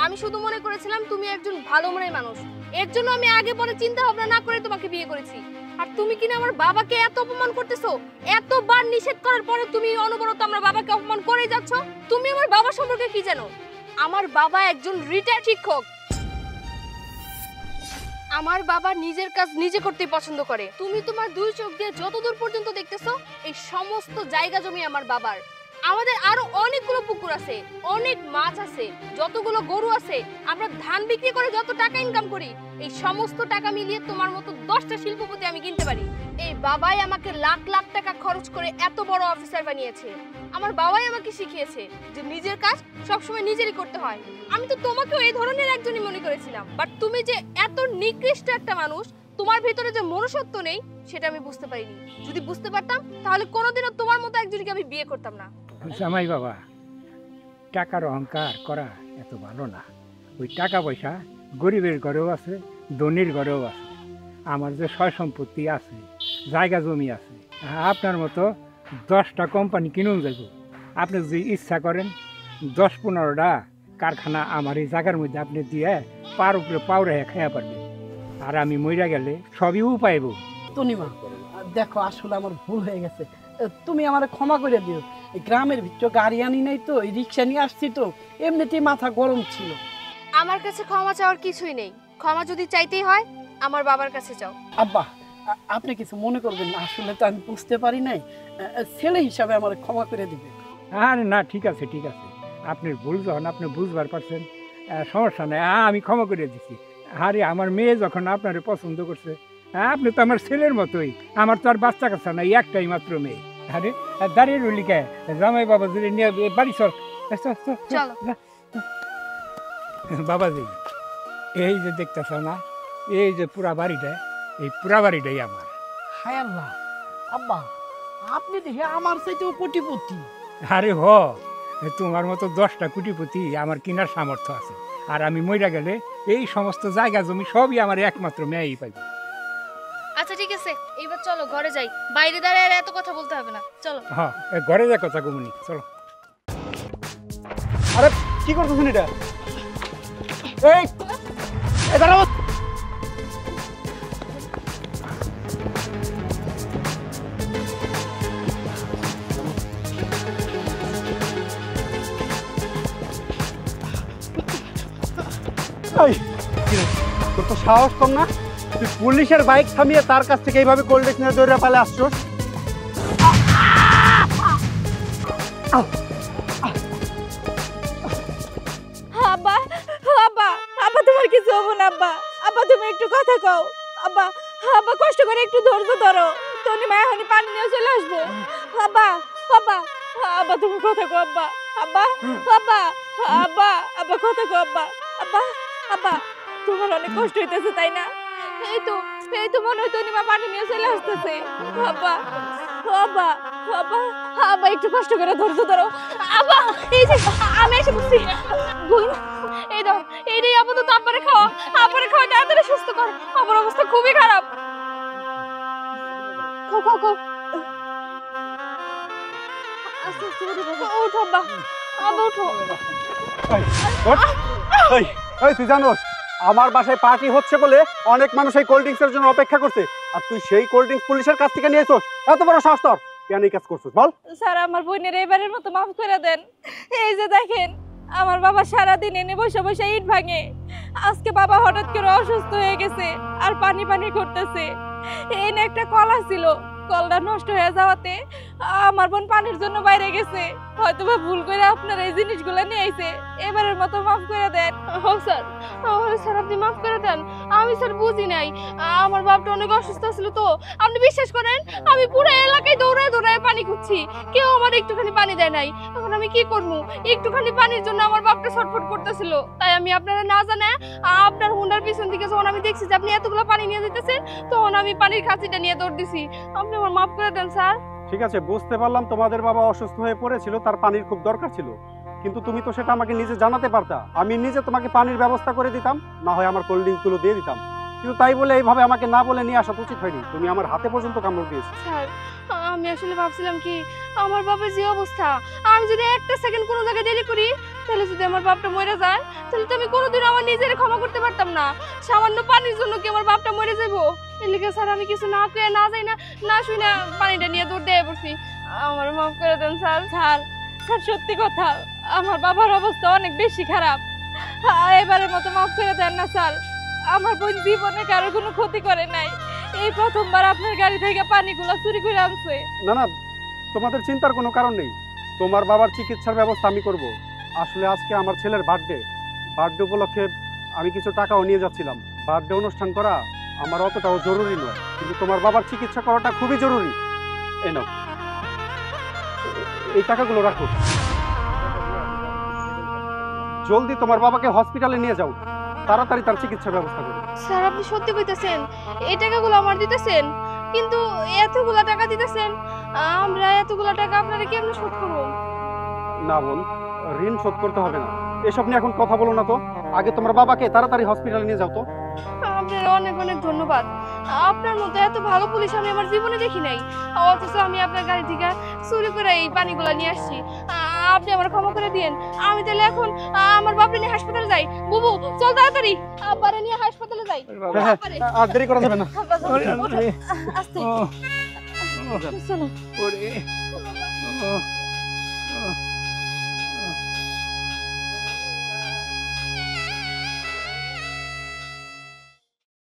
আমি শুধু মনে করেছিলাম তুমি একজন ভালো মনের মানুষ, এর জন্য আমি আগে পরে চিন্তা ভাবনা না করে তোমাকে বিয়ে করেছি। আর তুমি কিনা আমার বাবাকে এত অপমান করতেছো। এতবার নিষেধ করার পরে তুমি অনবরত আমার বাবাকে অপমান করেই যাচ্ছ। তুমি আমার বাবার সম্পর্কে কি জানো? আমার বাবা একজন রিটায়ার্ড শিক্ষক। আমার বাবা নিজের কাজ নিজে করতে পছন্দ করে। তুমি তোমার দুই চোখ দিয়ে যতদূর পর্যন্ত দেখতেছো, এই সমস্ত জায়গা জমি আমার বাবার। আমাদের আরো অনেকগুলো পুকুর আছে, অনেক মাছ আছে, যতগুলো গরু আছে, আমরা ধান বিক্রি করে যত টাকা ইনকাম করি, এই সমস্ত টাকা মিলিয়ে তোমার মতো 10টা শিল্পপতি আমি কিনতে পারি। এই বাবাই আমাকে লাখ লাখ টাকা খরচ করে এত বড় অফিসার বানিয়েছে। আমার বাবাই আমাকে শিখিয়েছে যে নিজের কাজ সবসময় নিজেরই করতে হয়। আমি তো তোমাকেও এই ধরনের একজনই মনে করেছিলাম, বাট তুমি যে এত নিকৃষ্ট একটা মানুষ, তোমার ভিতরে যে মনুষ্যত্ব নেই, সেটা আমি বুঝতে পারিনি। যদি বুঝতে পারতাম তাহলে কোনোদিনও তোমার মতো একজনকে আমি বিয়ে করতাম না। জামাই বাবা, টাকার অহংকার করা এত ভালো না। ওই টাকা পয়সা গরিবের ঘরেও আছে, ধনীর ঘরেও আছে। আমার যে সয় সম্পত্তি আছে, জায়গা জমি আছে, আপনার মতো 10টা কোম্পানি কিনুন যাব। আপনি যদি ইচ্ছা করেন 10-15টা কারখানা আমার এই জায়গার মধ্যে আপনি দিয়ে পার উপরে পাও রেখে খাইয়া পারবেন। আর আমি মইরা গেলে সবই পাইব। তনিমা, দেখো আসলে আমার ভুল হয়ে গেছে, তুমি আমার ক্ষমা করে দিও। এই গ্রামের ভিতর গাড়ি আনি নাই তো, এই রিক্সা নিয়ে আসছি তো, এমনিতেই মাথা গরম ছিল। আমার কাছে ক্ষমা চাওয়ার কিছুই নেই। ক্ষমা যদি চাইতেই হয়, আমার বাবার কাছে চাও। আব্বা, আপনি কিছু মনে করবেন না, আসলে তো আমি বুঝতে পারি নাই। ছেলে হিসাবে আমার ক্ষমা করে দিবে। আরে না, ঠিক আছে ঠিক আছে, আপনি ভুল যখন আপনি বুঝবার পারছেন, সমস্যা নেই, আমি ক্ষমা করে দিচ্ছি। আরে আমার মেয়ে যখন আপনারে পছন্দ করছে, আপনি তো আমার ছেলের মতোই। আমার তো আর বাচ্চা কাচ্চা নাই, একটাই মাত্র মেয়ে। আরে দাঁড়িয়ে রইলি কে? জামাই বাবাজি নিয়ে বাড়ি চল। চলো। বাবাজি, এই যে দেখতেছ না, এই যে পুরা বাড়িটা, এই পুরা বাড়িটাই আমার। হায় আল্লাহ, আব্বা আপনি দেখে আমার চাইতেও কোটিপতি। আরে হ, তোমার মতো 10টা কোটিপতি আমার কেনার সামর্থ্য আছে। আর আমি মইরা গেলে এই সমস্ত জায়গা জমি সবই আমার একমাত্র মেয়েই পাইব। আচ্ছা ঠিক আছে, এইবার চলো ঘরে যাই। বাইরে দাঁড়িয়ে আর এত কথা বলতে হবে না, চলো। হ্যাঁ, ঘরে যা কথা কমুনি, চলো। আরে কি করতেছেন এটা? এই দাঁড়াও। তোর তো সাহস কম না? তুই পুলিশের বাইক থামিয়ে তার কাছ থেকে এইভাবে কোল্ড ড্রিঙ্কস নিয়ে দৌড়ে পালে আসছোস? তুমি একটু কথা কও। আব্বা, আব্বা কষ্ট করে একটু ধৈর্য ধরো, তনিমা এখনই পানি নিয়ে চলে আসবো। আব্বা, আব্বা, আব্বা তুমি কথা কও আব্বা। আব্বা, আব্বা, আব্বা, আব্বা কথা কও আব্বা। আব্বা, আব্বা তোমার অনেক কষ্ট হইতেছে তাই না? এই তো মনে হয় তনিমা পানি নিয়ে চলে আসতেছে। আব্বা, আব্বা, আব্বা, আব্বা একটু কষ্ট করে ধৈর্য ধরো। আব্বা এই যে আমি এসে বসছি। বোন এই দাও, এইটাই আপাতত আব্বারে খাওয়া, আব্বারে খাওয়া তাড়াতাড়ি সুস্থ কর, আমার অবস্থা খুবই খারাপ। খাও খাও খাও। আস্তে আস্তে উঠো বাবা, উঠো আব্বা, আব্বা উঠো। এই এই তুই জানোস আমার বাসায় পার্টি হচ্ছে বলে অনেক মানুষ এই কোল্ড ড্রিঙ্কসের জন্য অপেক্ষা করছে, আর তুই সেই কোল্ড ড্রিঙ্কস পুলিশের কাছ থেকে নিয়েছস? এত বড় সাহস তোর, কেন এই কাজ করছিস বল? স্যার আমার বোনের এবারের মতো মাফ করে দেন। এই যে দেখেন আমার বাবা সারাদিন এনে বসে বসে ইট ভাঙে, আজকে বাবা হঠাৎ করে অসুস্থ হয়ে গেছে আর পানি পানি করতেছে। এনে একটা কলা ছিল, কলটা নষ্ট হয়ে যাওয়াতে আমার বোন পানির জন্য বাইরে গেছে, হয়তো বা ভুল করে আপনার এই জিনিসগুলো নিয়ে আইছে, এবারের মতো মাফ করে দেন। হোক স্যার, স্যার আপনি মাফ করে দেন, আমি স্যার বুঝি নাই, আমার বাপটা অনেক অসুস্থ ছিল তো। আপনি বিশ্বাস করেন আমি পুরো এলাকায় দৌড়ায় দৌড়ায় পানি খুঁজছি, কেউ আমার একটুখানি পানি দেয় নাই। এখন আমি কি করবো, একটুখানি পানির জন্য আমার বাপটা ছটফট করতেছিল, তাই আমি আপনারা না জানে আপনার হুন্ডার পিছন দিকে যখন আমি দেখছি যে আপনি এতগুলো পানি নিয়ে যেতেছেন, তখন আমি পানির খাঁচিটা নিয়ে দৌড় দিছি। আপনি আমার মাফ করে দেন স্যার। ঠিক আছে, বুঝতে পারলাম তোমাদের বাবা অসুস্থ হয়ে পড়েছিল, তার পানির খুব দরকার ছিল, কিন্তু তুমি তো সেটা আমাকে নিজে জানাতে পারতা, আমি নিজে তোমাকে পানির ব্যবস্থা করে দিতাম, না হয় আমার কোল্ড ড্রিঙ্কস গুলো দিয়ে দিতাম। কিন্তু তাই বলে এইভাবে আমাকে না বলে নিয়ে আসা উচিত হয়নি, তুমি আমার হাতে পর্যন্ত কামড় দিয়েছো। স্যার আমি আসলে ভাবছিলাম কি, আমার বাবার যে অবস্থা, আমি যদি একটা সেকেন্ড কোনো জায়গায় দেরি করি, তাহলে যদি আমার বাপটা মরে যায়, তাহলে তো আমি কোনোদিন আমার নিজের ক্ষমা করতে পারতাম না। সামান্য পানির জন্য কি আমার বাপটা মরে যাবো? এর লিগে স্যার আমি কিছু না কয়ে না যাই না শুই না পানিটা নিয়ে দৌড় দিয়ে পড়ছি, আমার মাফ করে দেন স্যার। স্যার, স্যার সত্যি কথা আমার বাবার অবস্থা অনেক বেশি খারাপ, এবারের মতো মাফ করে দেন না স্যার। আমার বোন জীবনে কারো কোনো ক্ষতি করে নাই, এই প্রথমবার আপনার গাড়ি থেকে পানিগুলো চুরি করে আনছে। না না, তোমাদের চিন্তার কোনো কারণ নেই, তোমার বাবার চিকিৎসার ব্যবস্থা আমি করব। আসলে আজকে আমার ছেলের বার্থডে উপলক্ষে আমি কিছু টাকাও নিয়ে যাচ্ছিলাম। বার্থডে অনুষ্ঠান করা আমার অতটাও জরুরি নয়, কিন্তু তোমার বাবার চিকিৎসা করাটা খুবই জরুরি। এই নাও, এই টাকাগুলো রাখো, জলদি তোমার বাবাকে হসপিটালে নিয়ে যাও, তাড়াতাড়ি তার চিকিৎসার ব্যবস্থা করো। স্যার আপনি সত্যি কইতেছেন এই টাকাগুলো আমার দিতেছেন? কিন্তু এতগুলা টাকা দিতেছেন, আমরা এতগুলা টাকা আপনারা কেমনে শোধ করব? না বোন, ঋণ শোধ করতে হবে না, এসব নিয়ে এখন কথা বলো না তো, আগে তোমার বাবাকে তাড়াতাড়ি হসপিটালে নিয়ে যাও তো। আপনার অনেক অনেক ধন্যবাদ, আপনার মতো এত ভালো পুলিশ আমি আমার জীবনে দেখি নাই, অথচ আমি আপনার গাড়ি থেকে চুরি করে এই পানিগুলো নিয়ে আসছি। আপনি আমার ক্ষমা করে দিয়েন, আমি তাহলে এখন আমার বাপরে নিয়ে হাসপাতালে যাই। বুবু চল তাড়াতাড়ি আব্বারে নিয়ে হাসপাতালে যাই। হ্যাঁ, আর দেরি করা যাবে না। আস্তে চলো। ওরে